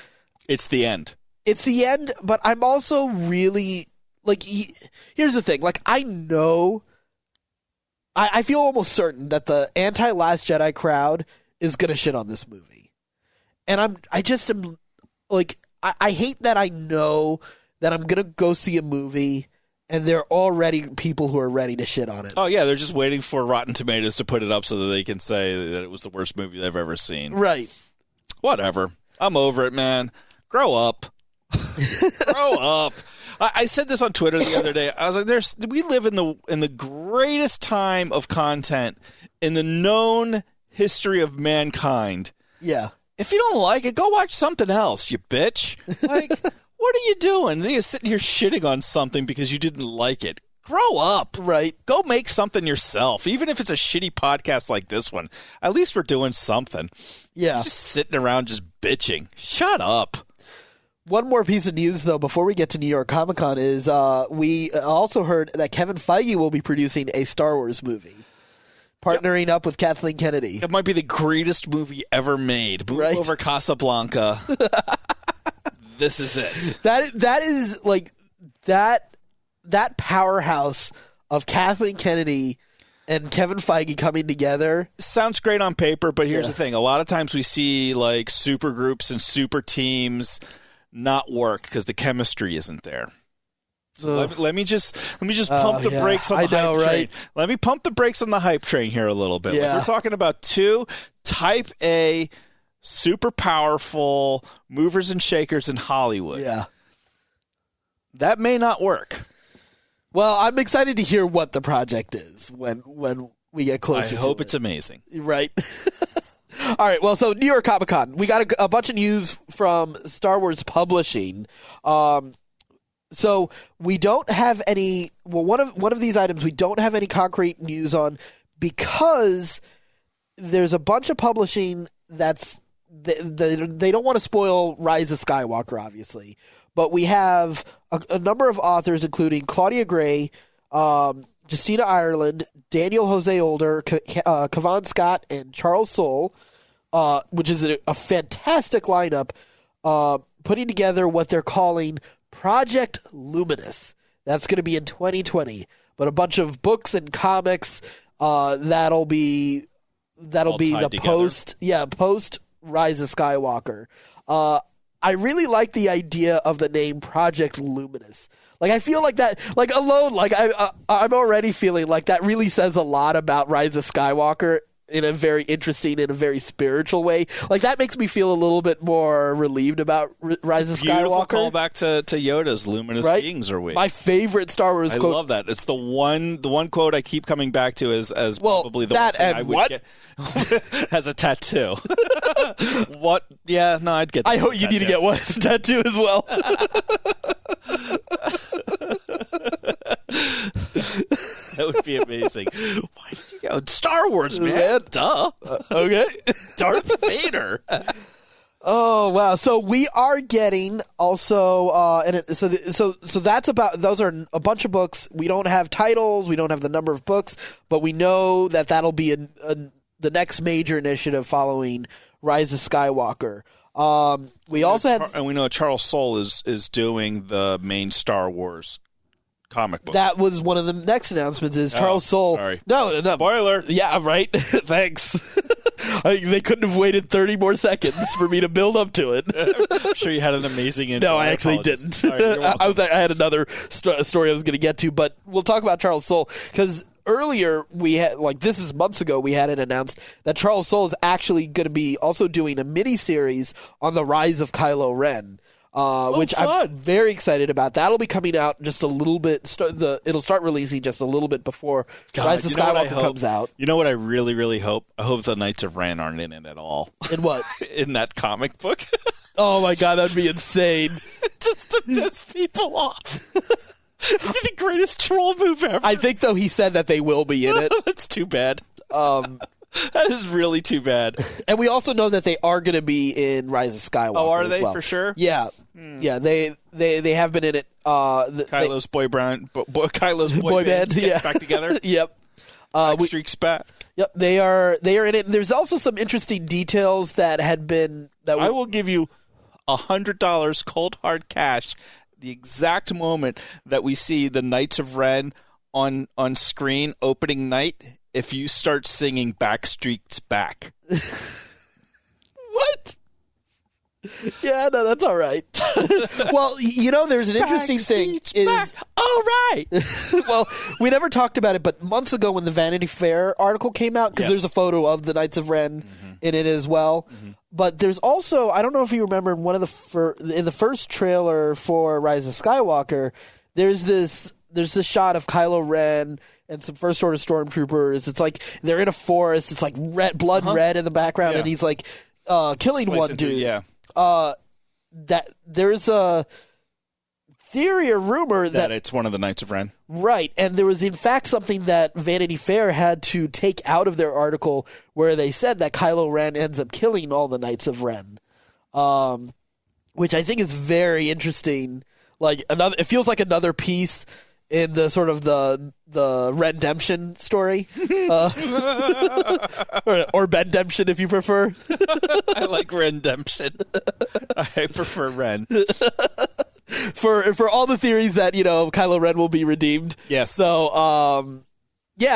It's the end. It's the end, but I'm also really, like, here's the thing. Like, I know... I feel almost certain that the anti-Last Jedi crowd is going to shit on this movie. And I just am, like, I hate that I know that I'm going to go see a movie and there are already people who are ready to shit on it. Oh, yeah, they're just waiting for Rotten Tomatoes to put it up so that they can say that it was the worst movie they've ever seen. Right. Whatever. I'm over it, man. Grow up. Grow up. I said this on Twitter the other day. I was like, we live in the greatest time of content in the known history of mankind. Yeah. If you don't like it, go watch something else, you bitch. Like, what are you doing? You're sitting here shitting on something because you didn't like it. Grow up. Right. Go make something yourself. Even if it's a shitty podcast like this one, at least we're doing something. Yeah. You're just sitting around just bitching. Shut up. One more piece of news, though, before we get to New York Comic Con is we also heard that Kevin Feige will be producing a Star Wars movie, partnering up with Kathleen Kennedy. It might be the greatest movie ever made. Move Right. over Casablanca. This is it. That is like that powerhouse of Kathleen Kennedy and Kevin Feige coming together. Sounds great on paper, but here's the thing. A lot of times we see like super groups and super teams not work because the chemistry isn't there. So let me just pump the brakes on the hype train. Let me pump the brakes on the hype train here a little bit. Yeah. Like, we're talking about two type A super powerful movers and shakers in Hollywood. Yeah. That may not work. Well, I'm excited to hear what the project is when we get closer to it. I hope it's amazing. Right. All right. Well, so New York Comic Con, we got a bunch of news from Star Wars Publishing. So we don't have any. Well, one of these items we don't have any concrete news on because there's a bunch of publishing that's they don't want to spoil Rise of Skywalker, obviously, but we have a number of authors, including Claudia Gray, Justina Ireland, Daniel Jose Older, Kavan Scott, and Charles Soule, which is a fantastic lineup, putting together what they're calling Project Luminous. That's going to be in 2020, but a bunch of books and comics that'll be the post Rise of Skywalker. I really like the idea of the name Project Luminous. Like, I feel like that, like, alone, like, I'm already feeling like that really says a lot about Rise of Skywalker in a very interesting, in a very spiritual way. Like, that makes me feel a little bit more relieved about Rise of Skywalker. Beautiful callback to Yoda's luminous beings are we. My favorite Star Wars quote. I love that. It's the one quote I keep coming back to as probably the that one thing and I would what? get as a tattoo. What? Yeah, no, I'd get that. I hope you need to get one as a tattoo as well. That would be amazing. Why did you go Star Wars, man? Duh. Okay. Darth Vader. Oh wow! So we are getting also, so that's about. Those are a bunch of books. We don't have titles. We don't have the number of books, but we know that that'll be the next major initiative following Rise of Skywalker. We also have, and we know Charles Soule is doing the main Star Wars comic book. That was one of the next announcements. Is Charles Soule? Sorry. No. Spoiler. Yeah, right. Thanks. They couldn't have waited 30 more seconds for me to build up to it. I'm sure you had an amazing intro. No, I actually didn't. Sorry, I had another story I was going to get to, but we'll talk about Charles Soule because earlier we had, like, this is months ago, we had it announced that Charles Soule is actually going to be also doing a mini-series on the rise of Kylo Ren. Which fun. I'm very excited about. That'll be coming out just a little bit. It'll start releasing just a little bit before Rise of Skywalker comes out. You know what I really, really hope? I hope the Knights of Ren aren't in it at all. In what? In that comic book. Oh my god, that'd be insane. Just to piss people off. It'd be the greatest troll move ever. I think, though, he said that they will be in it. That's too bad. That is really too bad. And we also know that they are going to be in Rise of Skywalker. Oh, are they as well. for sure? Yeah, yeah. They have been in it. Kylo's boy band. Yeah, back together. Yep. Streaks back. Yep. They are in it. And there's also some interesting details that had been I will give you $100 cold hard cash the exact moment that we see the Knights of Ren on screen opening night. If you start singing Backstreet's Back. What? Yeah, no, that's all right. Well, there's an interesting thing. Back. all right. Well, we never talked about it, but months ago when the Vanity Fair article came out, because there's a photo of the Knights of Ren in it as well. But there's also, I don't know if you remember, in one of in the first trailer for Rise of Skywalker, there's this shot of Kylo Ren and some First Order stormtroopers. It's like they're in a forest. It's like blood red in the background, and he's like killing one dude. That there's a theory or rumor that it's one of the Knights of Ren. Right, and there was in fact something that Vanity Fair had to take out of their article where they said that Kylo Ren ends up killing all the Knights of Ren, which I think is very interesting. Like it feels like another piece in the sort of the Redemption story, or Bendemption if you prefer. I like Redemption. I prefer Ren. For all the theories that, Kylo Ren will be redeemed. Yes. So,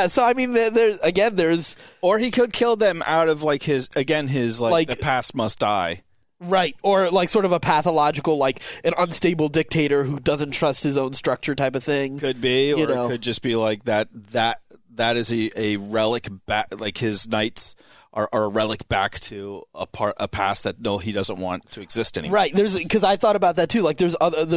so I mean, there's... Or he could kill them out of, his the past must die. Right, or, sort of a pathological, an unstable dictator who doesn't trust his own structure type of thing. Could be, or it could just be that is a relic back, his knights... are a relic back to a past that he doesn't want to exist anymore. Right, because I thought about that too. There's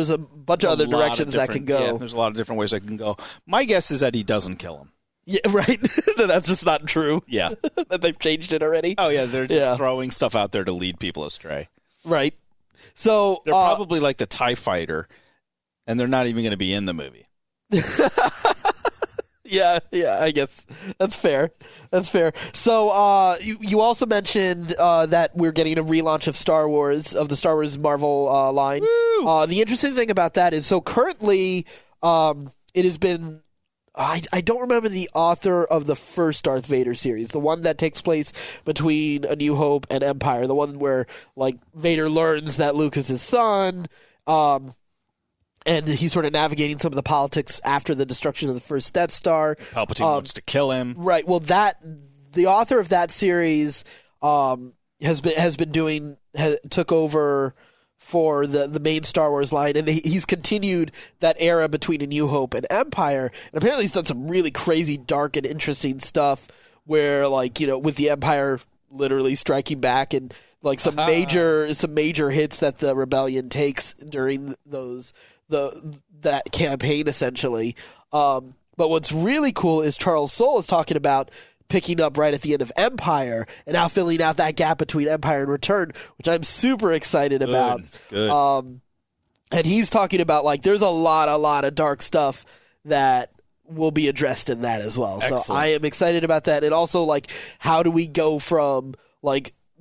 a bunch of other directions that can go. Yeah, there's a lot of different ways that can go. My guess is that he doesn't kill him. Yeah, right. That's just not true. Yeah, that they've changed it already. Oh yeah, they're just throwing stuff out there to lead people astray. Right. So they're probably like the TIE fighter, and they're not even going to be in the movie. Yeah, I guess that's fair. So, you also mentioned that we're getting a relaunch of the Star Wars Marvel line. The interesting thing about that is, so currently, it has been. I don't remember the author of the first Darth Vader series, the one that takes place between A New Hope and Empire, the one where Vader learns that Luke is his son. And he's sort of navigating some of the politics after the destruction of the first Death Star. Palpatine wants to kill him. Right. Well, the author of that series took over for the main Star Wars line, and he's continued that era between A New Hope and Empire. And apparently, he's done some really crazy, dark, and interesting stuff where, with the Empire literally striking back and some major hits that the rebellion takes during that campaign, essentially. But what's really cool is Charles Soule is talking about picking up right at the end of Empire and now filling out that gap between Empire and Return, which I'm super excited about. Good. And he's talking about there's a lot of dark stuff that will be addressed in that as well. Excellent. So I am excited about that. And also how do we go from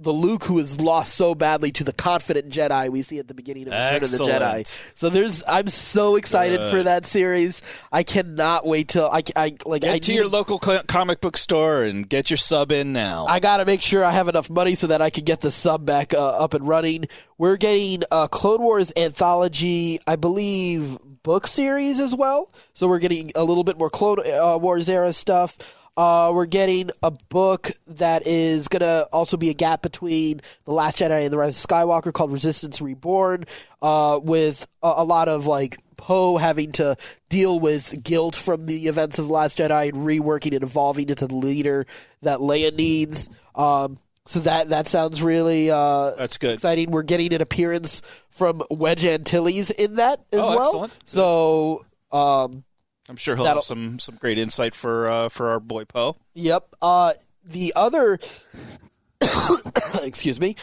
the Luke who is lost so badly to the confident Jedi we see at the beginning of Return of the Jedi. So I'm so excited for that series. I cannot wait till get to your local comic book store and get your sub in now. I got to make sure I have enough money so that I can get the sub back up and running. We're getting a Clone Wars anthology, I believe, book series as well. So we're getting a little bit more Clone Wars era stuff. We're getting a book that is going to also be a gap between The Last Jedi and The Rise of Skywalker called Resistance Reborn, with a lot of Poe having to deal with guilt from the events of The Last Jedi and reworking and evolving into the leader that Leia needs. So that sounds really that's good. Exciting. We're getting an appearance from Wedge Antilles in that as well. Excellent. So I'm sure he'll have some great insight for our boy Poe. Yep. The other, excuse me.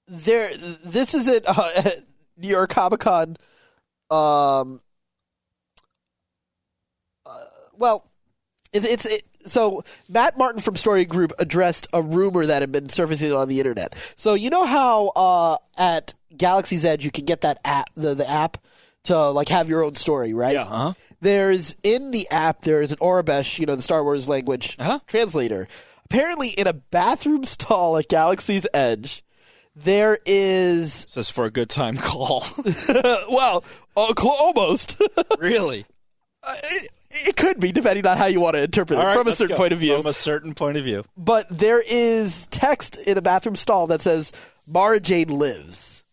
This isn't New York Comic Con. So Matt Martin from Story Group addressed a rumor that had been surfacing on the internet. So you know how at Galaxy's Edge you can get that app, the app to have your own story, right? Yeah. Uh-huh. In the app there's an Aurebesh, the Star Wars language translator. Apparently, in a bathroom stall at Galaxy's Edge, there is says for a good time call. Well, almost. Really? It could be, depending on how you want to interpret it from a certain point of view. From a certain point of view. But there is text in the bathroom stall that says, Mara Jade lives.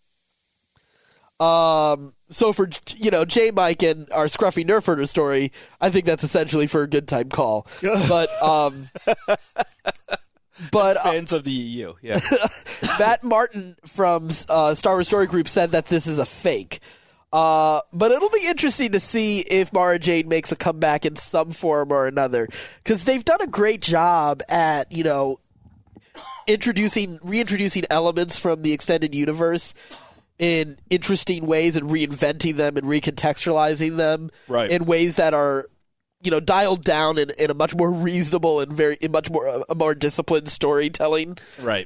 So for, J. Mike and our scruffy Nerf herder story, I think that's essentially for a good time call. But fans of the EU, yeah. Matt Martin from Star Wars Story Group said that this is a fake. But it'll be interesting to see if Mara Jade makes a comeback in some form or another, because they've done a great job at, reintroducing elements from the extended universe in interesting ways and reinventing them and recontextualizing them in ways that are, dialed down in a much more reasonable and a more disciplined storytelling. Right.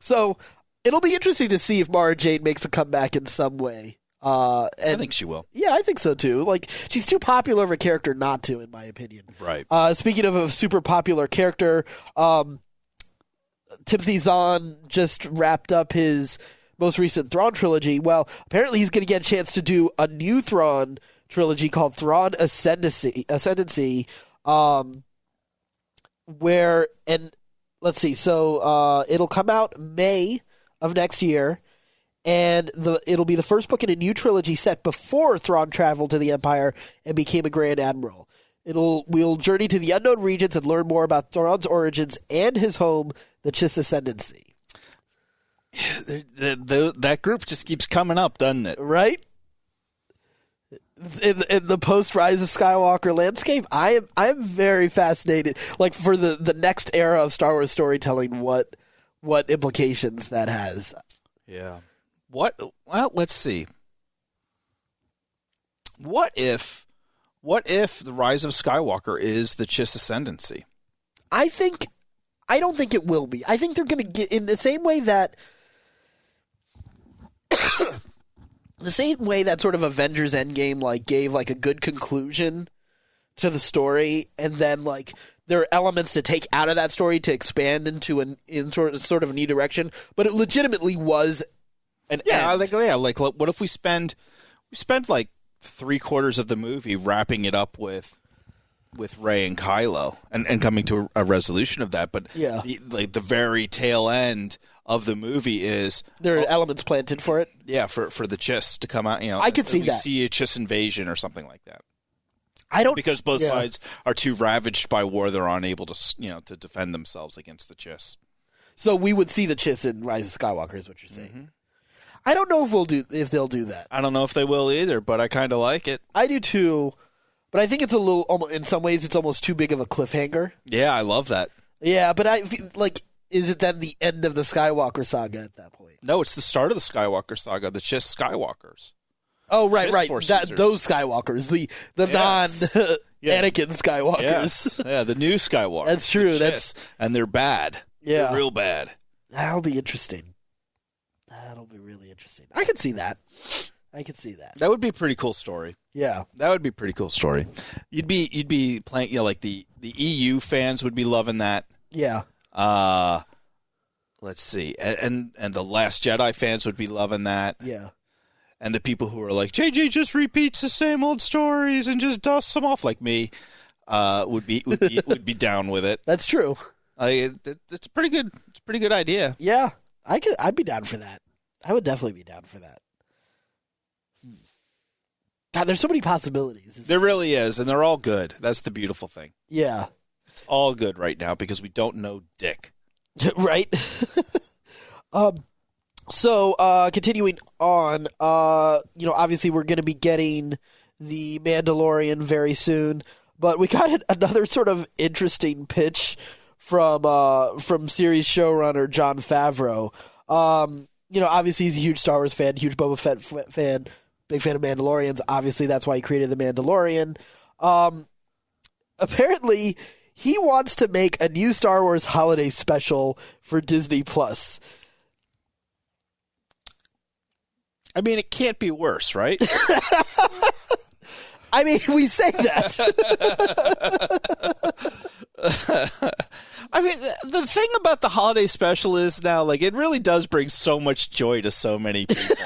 So it'll be interesting to see if Mara Jade makes a comeback in some way. I think she will. Yeah, I think so too. Like, she's too popular of a character not to, in my opinion. Right. Speaking of a super popular character, Timothy Zahn just wrapped up his most recent Thrawn trilogy. Well, apparently he's going to get a chance to do a new Thrawn trilogy called Thrawn Ascendancy, where, and let's see, so it'll come out May of next year, and it'll be the first book in a new trilogy set before Thrawn traveled to the Empire and became a Grand Admiral. We'll journey to the unknown regions and learn more about Thrawn's origins and his home, the Chiss Ascendancy. That group just keeps coming up, doesn't it? Right? In the post-Rise of Skywalker landscape, I am very fascinated. Like, for the next era of Star Wars storytelling, what implications that has. Yeah. Well, let's see. What if the Rise of Skywalker is the Chiss Ascendancy? I don't think it will be. I think they're going to get in the same way that sort of Avengers Endgame gave a good conclusion to the story, and then there are elements to take out of that story to expand into sort of a new direction, but it legitimately was an end. What if we spend 3/4 of the movie wrapping it up with Rey and Kylo and coming to a resolution of that, but the very tail end of the movie is there are elements planted for it. Yeah, for the Chiss to come out. I could see that. See a Chiss invasion or something like that. Because both sides are too ravaged by war; they're unable to defend themselves against the Chiss. So we would see the Chiss in Rise of Skywalker, is what you're saying. Mm-hmm. I don't know if they'll do that. I don't know if they will either, but I kind of like it. I do too, but I think it's in some ways it's almost too big of a cliffhanger. Yeah, I love that. Yeah, but is it then the end of the Skywalker saga at that point? No, it's the start of the Skywalker saga, the Chiss Skywalkers. Oh, right. Those Skywalkers, the non Anakin Skywalkers. Yes. Yeah, the new Skywalkers. That's true. And they're bad. Yeah. They're real bad. That'll be interesting. That'll be really interesting. I can see that. That would be a pretty cool story. Yeah. That would be a pretty cool story. You'd be playing, the EU fans would be loving that. Yeah. Let's see. And the Last Jedi fans would be loving that. Yeah. And the people who are like, JJ just repeats the same old stories and just dusts them off like me, would be down with it. That's true. It's a pretty good idea. Yeah. I'd be down for that. I would definitely be down for that. God, there's so many possibilities. There really is, and they're all good. That's the beautiful thing. Yeah. It's all good right now because we don't know dick. Right? So, continuing on, obviously we're going to be getting the Mandalorian very soon, but we got another sort of interesting pitch from series showrunner Jon Favreau. Obviously he's a huge Star Wars fan, huge Boba Fett fan, big fan of Mandalorians. Obviously that's why he created the Mandalorian. Apparently he wants to make a new Star Wars holiday special for Disney Plus. I mean, it can't be worse, right? I mean, we say that. I mean, the thing about the holiday special is now, it really does bring so much joy to so many people.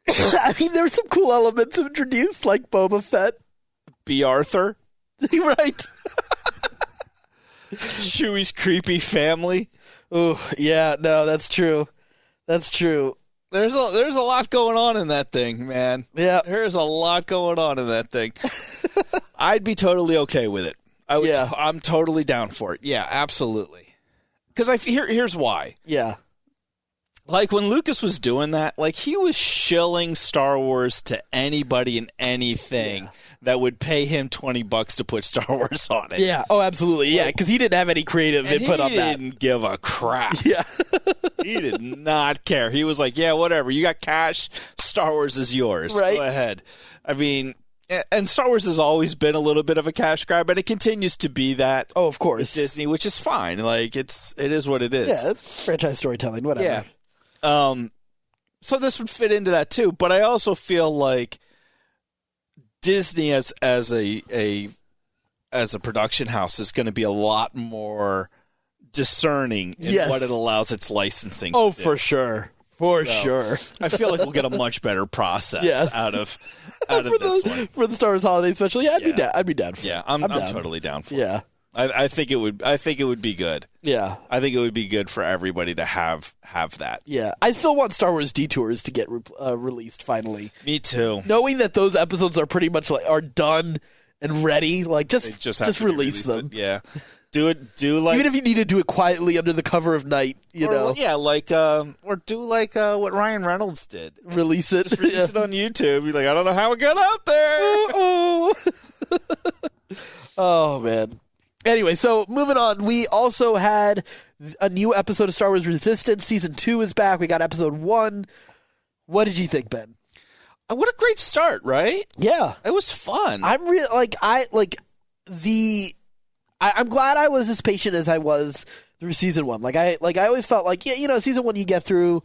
I mean, there's some cool elements introduced, like Boba Fett. B. Arthur. Right. Chewie's creepy family. Oh, yeah, no, that's true. That's true. There's a lot going on in that thing, man. Yeah. There's a lot going on in that thing. I'd be totally okay with it. I'm totally down for it. Yeah, absolutely. Because here's why. Yeah. Like, when Lucas was doing that, like, he was shilling Star Wars to anybody and anything that would pay him $20 to put Star Wars on it. Yeah. Oh, absolutely. Yeah, because he didn't have any creative input on that. He didn't give a crap. Yeah. He did not care. He was like, yeah, whatever. You got cash. Star Wars is yours. Right. Go ahead. I mean, and Star Wars has always been a little bit of a cash grab, and it continues to be that. Oh, of course. With Disney, which is fine. Like, it is what it is. Yeah, it's franchise storytelling, whatever. Yeah. So this would fit into that too, but I also feel like Disney as a production house is going to be a lot more discerning in what it allows its licensing to do. For sure. For sure. I feel like we'll get a much better process out of this one. For the Star Wars holiday special. Yeah, I'd be down for it. Yeah, I'm totally down for it. Yeah. I think it would be good. Yeah. I think it would be good for everybody to have that. Yeah. I still want Star Wars Detours to get released finally. Me too. Knowing that those episodes are pretty much are done and ready, like just release them. Yeah. Do like, even if you need to do it quietly under the cover of night, you know. Yeah, like or do like what Ryan Reynolds did. Release it. Just release it on YouTube. You're like, I don't know how it got out there. Oh man. Anyway, so moving on, we also had a new episode of Star Wars Resistance. Season 2 is back. We got episode 1. What did you think, Ben? What a great start, right? Yeah. It was fun. I'm glad I was as patient as I was through season 1. I always felt like, season 1 you get through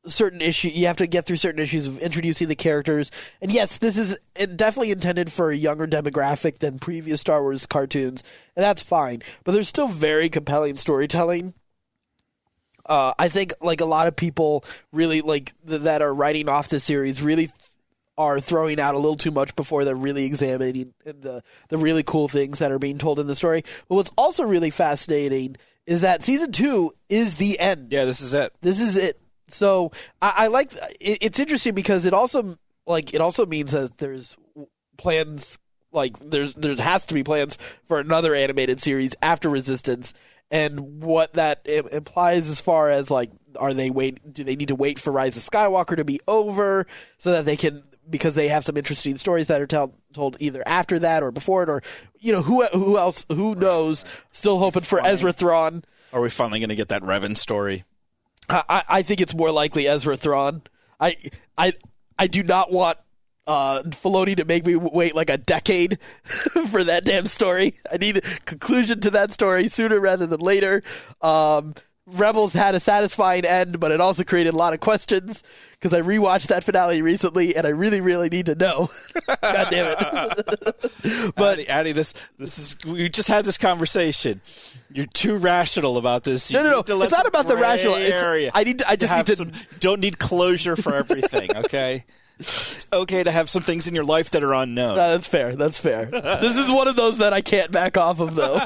certain issues. You have to get through certain issues of introducing the characters. And yes, this is definitely intended for a younger demographic than previous Star Wars cartoons, and that's fine. But there's still very compelling storytelling. I think a lot of people really that are writing off the series really are throwing out a little too much before they're really examining the really cool things that are being told in the story. But what's also really fascinating is that season 2 is the end. Yeah, this is it. So I like it's interesting because it also means that there's plans, there has to be plans for another animated series after Resistance, and what that implies as far as do they need to wait for Rise of Skywalker to be over so that they can, because they have some interesting stories that are told either after that or before it, or who knows, still hoping for Ezra Thrawn. Are we finally going to get that Revan story? I think it's more likely Ezra Thrawn. I do not want Filoni to make me wait a decade for that damn story. I need a conclusion to that story sooner rather than later. Rebels had a satisfying end, but it also created a lot of questions because I rewatched that finale recently, and I really, really need to know. God damn it! But Addy, this is, we just had this conversation. You're too rational about this. No. It's not about the rational area. Don't need closure for everything. Okay. It's okay to have some things in your life that are unknown. No, that's fair. This is one of those that I can't back off of, though.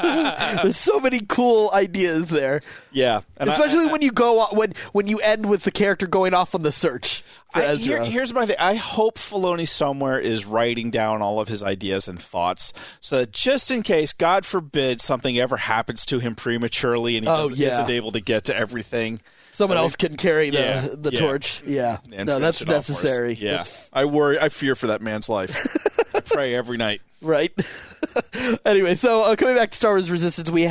There's so many cool ideas there. Yeah, and especially when you go when you end with the character going off on the search for Ezra. Here's my thing. I hope Filoni somewhere is writing down all of his ideas and thoughts, so that just in case, God forbid, something ever happens to him prematurely and he isn't able to get to everything, someone else can carry the torch. Yeah. No, that's necessary. Yeah. I fear for that man's life. I pray every night. Right. Anyway, so coming back to Star Wars Resistance, we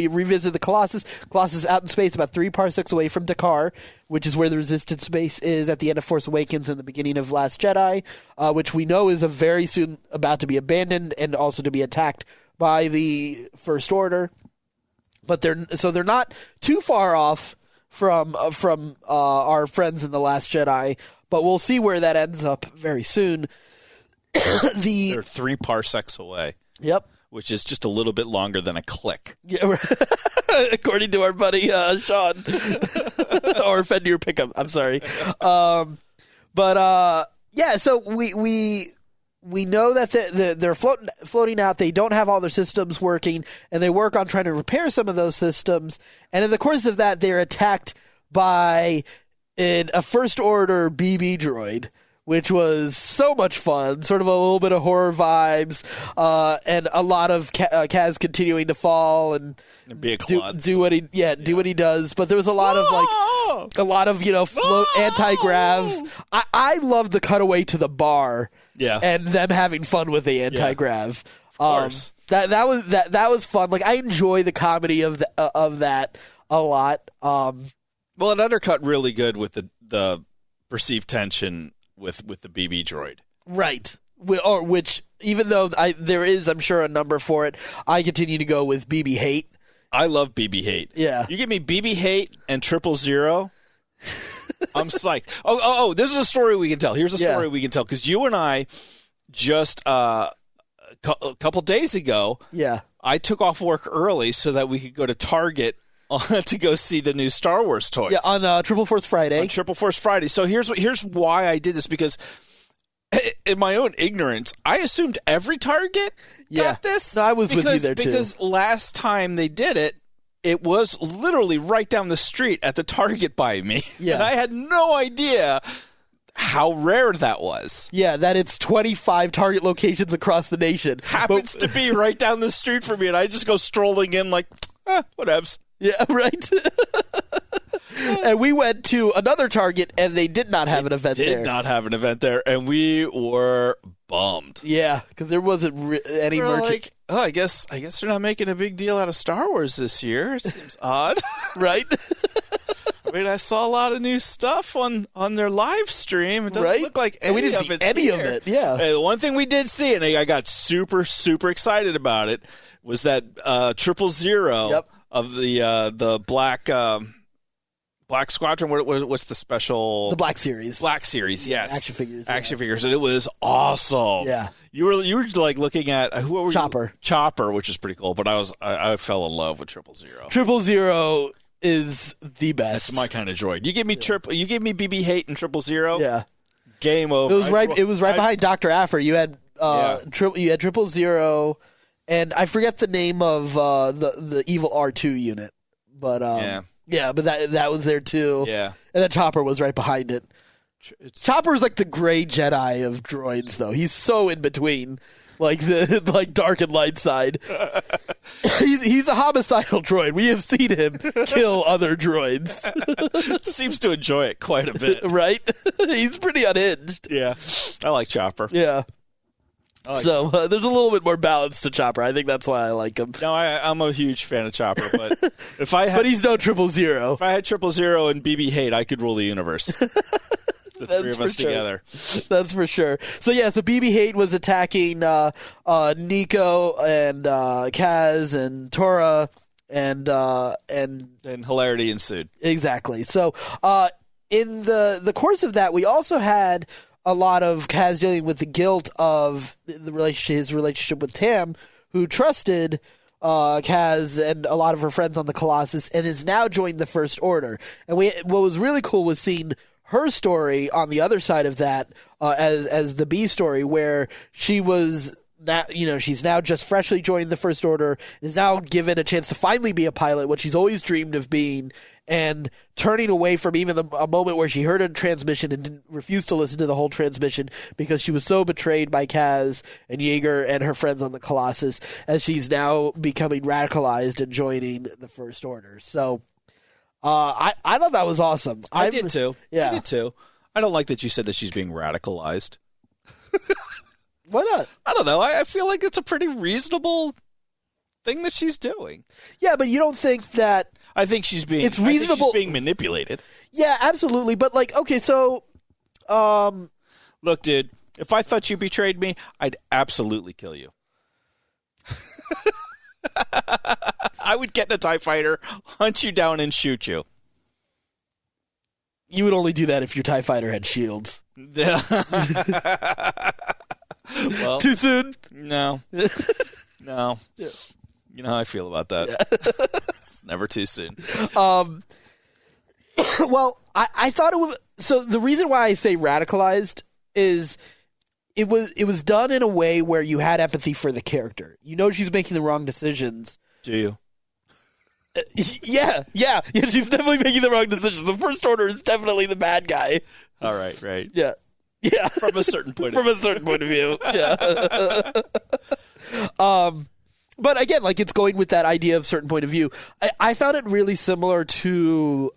revisit the Colossus. Colossus out in space about 3 parsecs away from Dakar, which is where the Resistance base is at the end of Force Awakens and the beginning of Last Jedi, which we know is very soon about to be abandoned and also to be attacked by the First Order. But they're not too far off from our friends in The Last Jedi, but we'll see where that ends up very soon. They're 3 parsecs away. Yep. Which is just a little bit longer than a click. Yeah, according to our buddy Sean. Or Fenrir Pickup, I'm sorry. So we know that they're floating out. They don't have all their systems working, and they work on trying to repair some of those systems. And in the course of that, they're attacked by in a First Order BB droid, which was so much fun, sort of a little bit of horror vibes, and a lot of Kaz continuing to fall and be a klutz. do what he does. But there was a lot of float anti-grav. I loved the cutaway to the bar, and them having fun with the anti-grav. Of course. That was fun. Like I enjoy the comedy of that a lot. Well, it undercut really good with the perceived tension with the BB droid. Right. Which, even though there is, I'm sure, a number for it, I continue to go with BB hate. I love BB hate. Yeah. You give me BB hate and 000, I'm psyched. Oh, this is a story we can tell. Here's a story we can tell. Because you and I just, a couple days ago, I took off work early so that we could go to Target to go see the new Star Wars toys. Yeah, on Triple Force Friday. On Triple Force Friday. So here's why I did this, because in my own ignorance, I assumed every Target got this. No, I was with you there too. Because last time they did it, it was literally right down the street at the Target by me. Yeah. And I had no idea how rare that was. Yeah, that it's 25 Target locations across the nation. Happens to be right down the street for me, and I just go strolling in like, whatevs. Yeah, right. And we went to another Target, and they did not have an event there. Did not have an event there, and we were bummed. Yeah, because there wasn't any merch. Like, I guess they're not making a big deal out of Star Wars this year. It seems odd, right? I mean, I saw a lot of new stuff on their live stream. It doesn't look like any we didn't see any of it. Yeah. Hey, the one thing we did see, and I got super, super excited about it, was that 000 of the Black Squadron. What's the special? The Black Series. Black Series, yes. Action figures. Action figures, and it was awesome. Yeah. You were like looking at what were Chopper. Chopper, which is pretty cool. But I fell in love with 000. 000 is the best. It's my kind of droid. You give me you give me BB hate and 000. Yeah. Game over. It was right behind Dr. Affer. You had you had 000. And I forget the name of the evil R2 unit, but but that was there too. Yeah, and then Chopper was right behind it. Chopper is like the gray Jedi of droids, though. He's so in between, like the dark and light side. He's a homicidal droid. We have seen him kill other droids. Seems to enjoy it quite a bit, right? He's pretty unhinged. Yeah, I like Chopper. Yeah. So there's a little bit more balance to Chopper. I think that's why I like him. No, I'm a huge fan of Chopper, but but he's no 000. If I had 000 and BB hate, I could rule the universe. The three of us together. That's for sure. So so BB hate was attacking Nico and Kaz and Tora and hilarity ensued. Exactly. So in the course of that, we also had a lot of Kaz dealing with the guilt of his relationship with Tam, who trusted Kaz and a lot of her friends on the Colossus, and has now joined the First Order. And what was really cool was seeing her story on the other side of that, as the B story, where she was now, she's now just freshly joined the First Order, is now given a chance to finally be a pilot, what she's always dreamed of being, and turning away from even a moment where she heard a transmission and refused to listen to the whole transmission because she was so betrayed by Kaz and Yeager and her friends on the Colossus, as she's now becoming radicalized and joining the First Order. So I thought that was awesome. I did too. Yeah. I did too. I don't like that you said that she's being radicalized. Why not? I don't know. I feel like it's a pretty reasonable thing that she's doing. Yeah, but you don't think that... I think she's being... It's reasonable. I think she's being manipulated. Yeah, absolutely. But, okay, so... Look, dude, if I thought you betrayed me, I'd absolutely kill you. I would get in a TIE fighter, hunt you down, and shoot you. You would only do that if your TIE fighter had shields. Well, too soon? No. No. Yeah. You know how I feel about that. Yeah. It's never too soon. Well, I thought it was... So the reason why I say radicalized is it was done in a way where you had empathy for the character. You know she's making the wrong decisions. Do you? Yeah, she's definitely making the wrong decisions. The First Order is definitely the bad guy. All right. Yeah. From a certain point of view. Yeah. But again, like it's going with that idea of certain point of view. I found it really similar to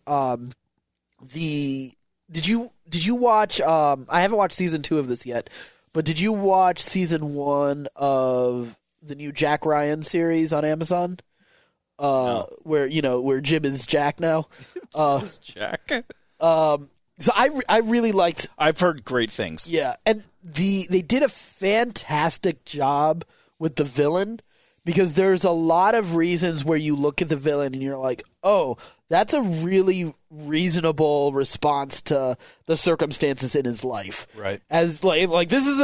Did you watch? I haven't watched season 2 of this yet, but did you watch season 1 of the new Jack Ryan series on Amazon? No. Where Jim is Jack now. Jim is Jack. So I really liked. I've heard great things. Yeah, and they did a fantastic job with the villain, because there's a lot of reasons where you look at the villain and you're like, oh, that's a really reasonable response to the circumstances in his life. Right. As like this is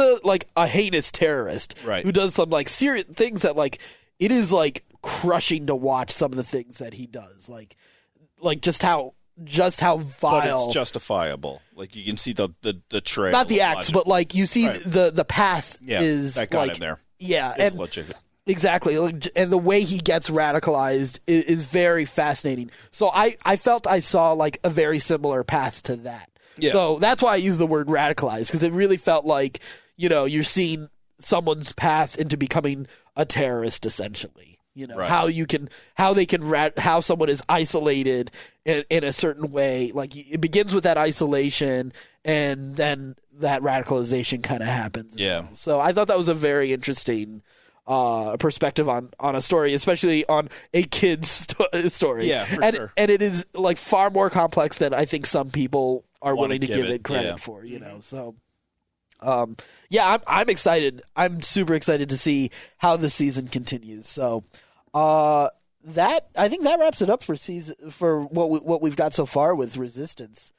a heinous terrorist, right, who does some like serious things that like it is like crushing to watch some of the things that he does. Like just how vile. But it's justifiable. Like you can see the trail. Not the acts, but like you see the path is that got like, in there. Yeah, it's and legit. Exactly, and the way he gets radicalized is very fascinating. So I felt I saw like a very similar path to that. Yeah. So that's why I use the word radicalized, because it really felt like, you're seeing someone's path into becoming a terrorist, essentially. Right. How someone is isolated in a certain way. Like it begins with that isolation, and then that radicalization kind of happens. Yeah. So I thought that was a very interesting perspective on a story, especially on a kid's story. Yeah, for sure. And it is like far more complex than I think some people are willing to give it credit yeah. for. So. I'm excited. I'm super excited to see how the season continues. So, I think that wraps it up for what we've got so far with Resistance.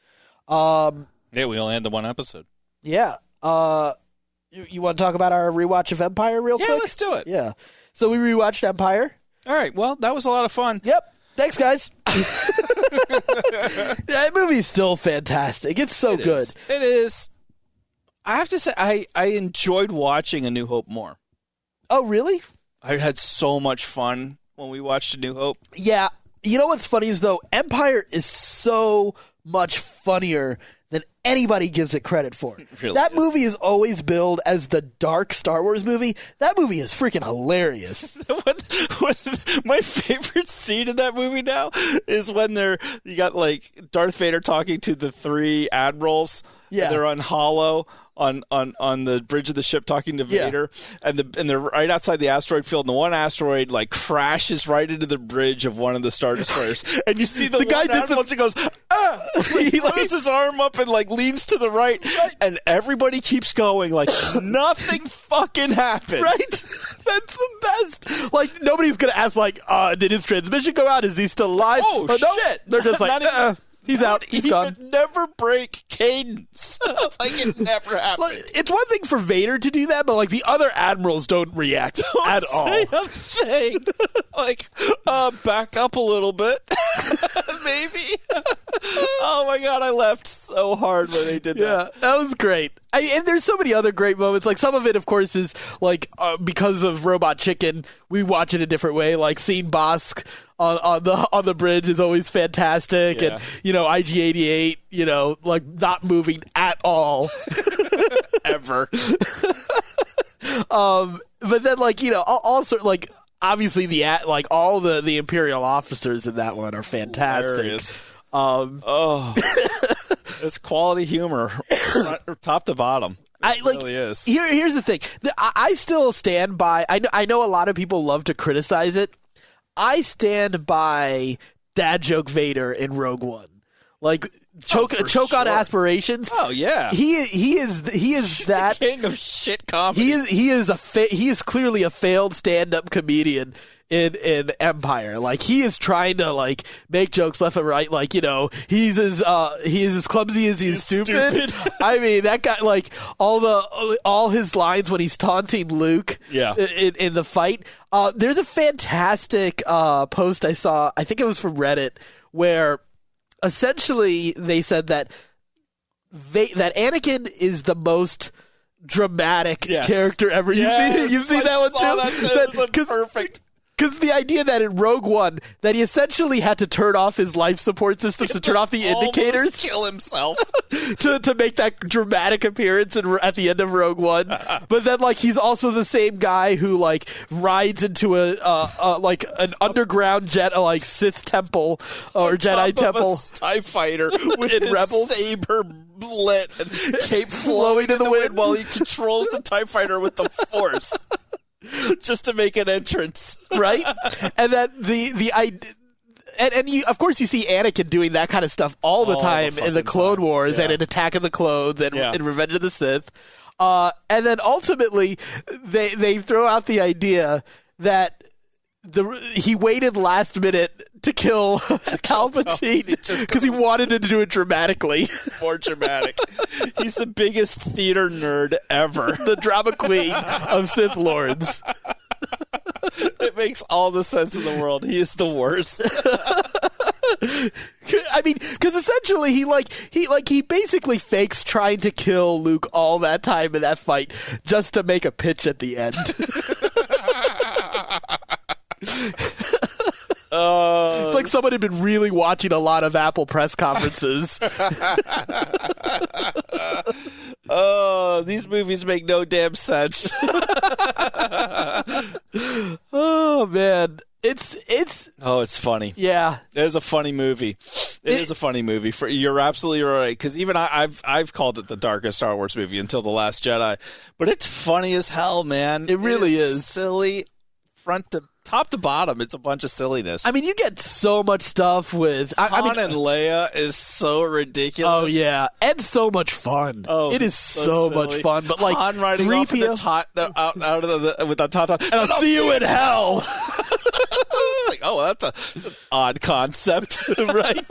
We only had the one episode. Yeah. You want to talk about our rewatch of Empire real quick? Yeah, let's do it. Yeah. So we rewatched Empire. All right. Well, that was a lot of fun. Yep. Thanks, guys. That movie's still fantastic. It's so good. It is. I have to say, I enjoyed watching A New Hope more. Oh, really? I had so much fun when we watched A New Hope. Yeah. You know what's funny is, though, Empire is so much funnier than anybody gives it credit for. Really that movie is always billed as the dark Star Wars movie. That movie is freaking hilarious. My favorite scene in that movie now is when you got like Darth Vader talking to the 3 admirals. Yeah. And they're on Hollow on the bridge of the ship talking to Vader, and they're right outside the asteroid field, and the one asteroid like crashes right into the bridge of one of the Star Destroyers, and you see the guy admiral goes, he lifts his arm up and like leans to the right, and everybody keeps going like nothing fucking happened. Right? That's the best. Like nobody's gonna ask like, did his transmission go out? Is he still alive? Oh no. Shit! They're just like, he's out. He's gone. Never break cadence. Like it never happened. Like, it's one thing for Vader to do that, but like the other admirals don't react at all. Say a thing. Like, back up a little bit, maybe. Oh my god, I laughed so hard when they did that. Yeah, that was great. And there's so many other great moments. Like some of it, of course, is like because of Robot Chicken, we watch it a different way. Like seeing Bosk on the bridge is always fantastic, yeah. And IG-88, like not moving at all, ever. But then also like obviously all the Imperial officers in that one are fantastic. It's quality humor, top to bottom. It really is. Here's the thing. I still stand by. I know a lot of people love to criticize it. I stand by Dad Joke Vader in Rogue One. Like choke on aspirations. Oh yeah. He is that the king of shit comedy. He is clearly a failed stand-up comedian in Empire. Like he is trying to like make jokes left and right. Like he's as clumsy as he's stupid. I mean that guy, like all his lines when he's taunting Luke. Yeah. In the fight. There's a fantastic post I saw. I think it was from Reddit where essentially they said that Anakin is the most dramatic character ever. You've seen that one too? That was perfect. the idea that in Rogue One that he essentially had to turn off his life support systems to turn off the indicators, kill himself to make that dramatic appearance at the end of Rogue One. But then like he's also the same guy who like rides into a like an underground jet like Sith temple or Jedi temple, TIE fighter with his Rebels. saber lit and cape flowing in the wind while he controls the TIE fighter with the Force. Just to make an entrance, right? And that and you, of course, you see Anakin doing that kind of stuff all the time in the Clone Wars and in Attack of the Clones and in Revenge of the Sith. And then ultimately, they throw out the idea that he waited last minute to kill Palpatine because he wanted to do it dramatically. More dramatic. He's the biggest theater nerd ever. The drama queen of Sith Lords. It makes all the sense in the world. He is the worst. I mean, because essentially he basically fakes trying to kill Luke all that time in that fight just to make a pitch at the end. It's like someone had been really watching a lot of Apple press conferences. These movies make no damn sense. Oh man, it's funny. Yeah, it is a funny movie. It is a funny movie. You're absolutely right, because even I've called it the darkest Star Wars movie until The Last Jedi, but it's funny as hell, man. It really is silly, top to bottom. It's a bunch of silliness. I mean, you get so much stuff with Han and Leia is so ridiculous. Oh yeah, and so much fun. Oh, it is so much fun. But like Han riding 3PO, off out of with the top, and I'll see you in hell. Like, that's an odd concept, right?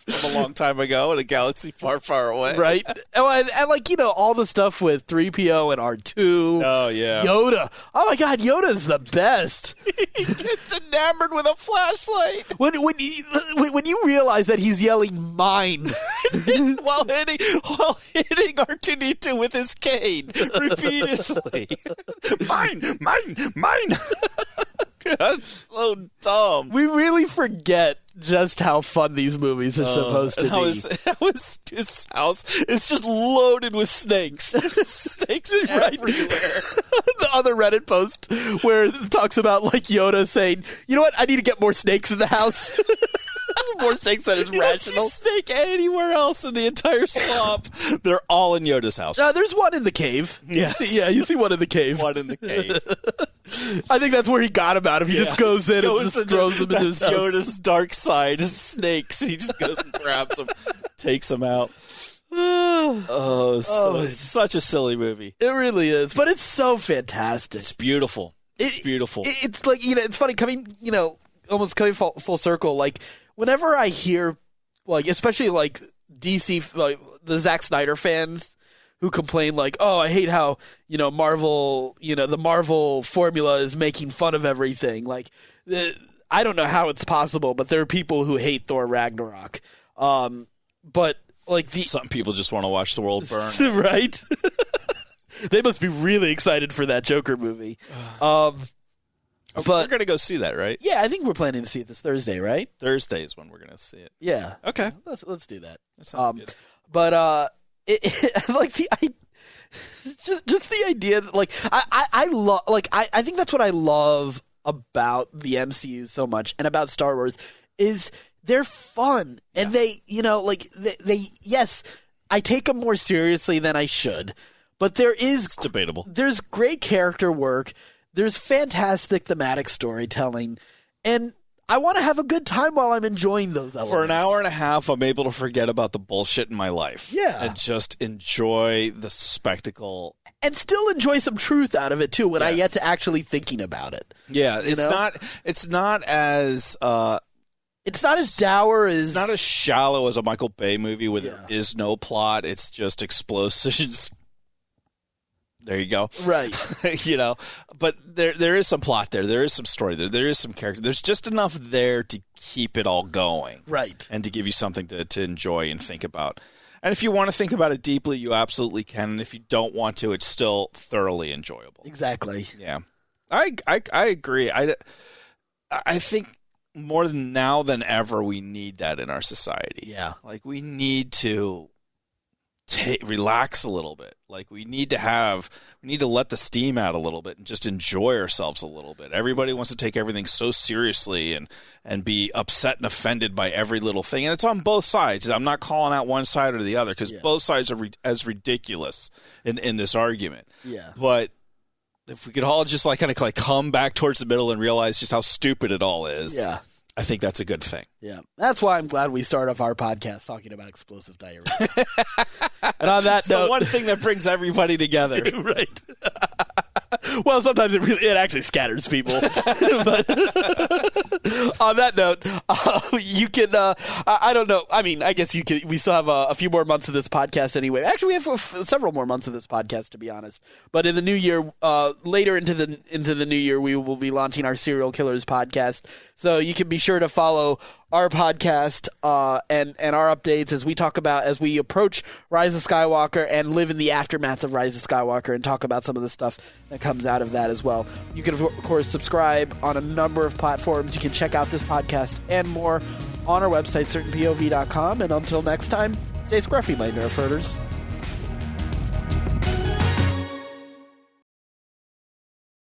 From a long time ago in a galaxy far, far away, right? And like all the stuff with 3PO and R2. Oh yeah, Yoda. Oh my God, Yoda's the best. He gets enamored with a flashlight. When you realize that he's yelling "mine" while hitting R2-D2 with his cane repeatedly. Mine. That's so dumb. We really forget just how fun these movies are supposed to be. His house is just loaded with snakes. There's snakes everywhere. The other Reddit post where it talks about like Yoda saying, "You know what? I need to get more snakes in the house." More snakes than is rational. Don't see snake anywhere else in the entire swamp. They're all in Yoda's house. There's one in the cave. Yes. Yeah, you see one in the cave. One in the cave. I think that's where he got him out of. He just goes in and just throws them into his house. Yoda's dark side is snakes. He just goes and grabs them, takes them out. It's such a silly movie. It really is, but it's so fantastic. It's beautiful. It's beautiful. It's like it's funny coming almost coming full circle. Like whenever I hear like especially like DC like the Zack Snyder fans who complain like, oh, I hate how Marvel the Marvel formula is making fun of everything. Like I don't know how it's possible, but there are people who hate Thor Ragnarok. But like some people just want to watch the world burn, right? They must be really excited for that Joker movie. But we're going to go see that, right? Yeah, I think we're planning to see it this Thursday, right? Thursday is when we're going to see it. Yeah. Okay. Let's do that. That sounds good. But like just the idea that like I love like I think that's what I love about the MCU so much and about Star Wars is they're fun and they they yes, I take them more seriously than I should, but it's debatable. There's great character work. There's fantastic thematic storytelling, and I want to have a good time while I'm enjoying those elements. For an hour and a half, I'm able to forget about the bullshit in my life. Yeah. And just enjoy the spectacle. And still enjoy some truth out of it, too, when I get to actually thinking about it. Yeah, it's not as... it's not as dour as... It's not as shallow as a Michael Bay movie where there is no plot. It's just explosions. There you go. Right. But there is some plot there. There is some story there. There is some character. There's just enough there to keep it all going. Right. And to give you something to enjoy and think about. And if you want to think about it deeply, you absolutely can. And if you don't want to, it's still thoroughly enjoyable. Exactly. Yeah. I agree. I think more than now than ever, we need that in our society. Yeah. Like, we need to relax a little bit. Like, we need to let the steam out a little bit and just enjoy ourselves a little bit. Everybody wants to take everything so seriously and be upset and offended by every little thing. And it's on both sides. I'm not calling out one side or the other, because both sides are as ridiculous in this argument. Yeah. But if we could all just kind of come back towards the middle and realize just how stupid it all is. Yeah. I think that's a good thing. Yeah. That's why I'm glad we start off our podcast talking about explosive diarrhea. And on that note, the one thing that brings everybody together. Right. Well, sometimes it actually scatters people. But on that note, you can, I don't know. I mean, I guess we still have a few more months of this podcast anyway. Actually, we have several more months of this podcast, to be honest. But in the new year, later into the new year, we will be launching our Serial Killers podcast. So you can be sure to follow our podcast and our updates as we approach Rise of Skywalker and live in the aftermath of Rise of Skywalker and talk about some of the stuff that comes out of that as well. You can, of course, subscribe on a number of platforms. You can check out this podcast and more on our website, certainpov.com. And until next time, stay scruffy, my nerf herders.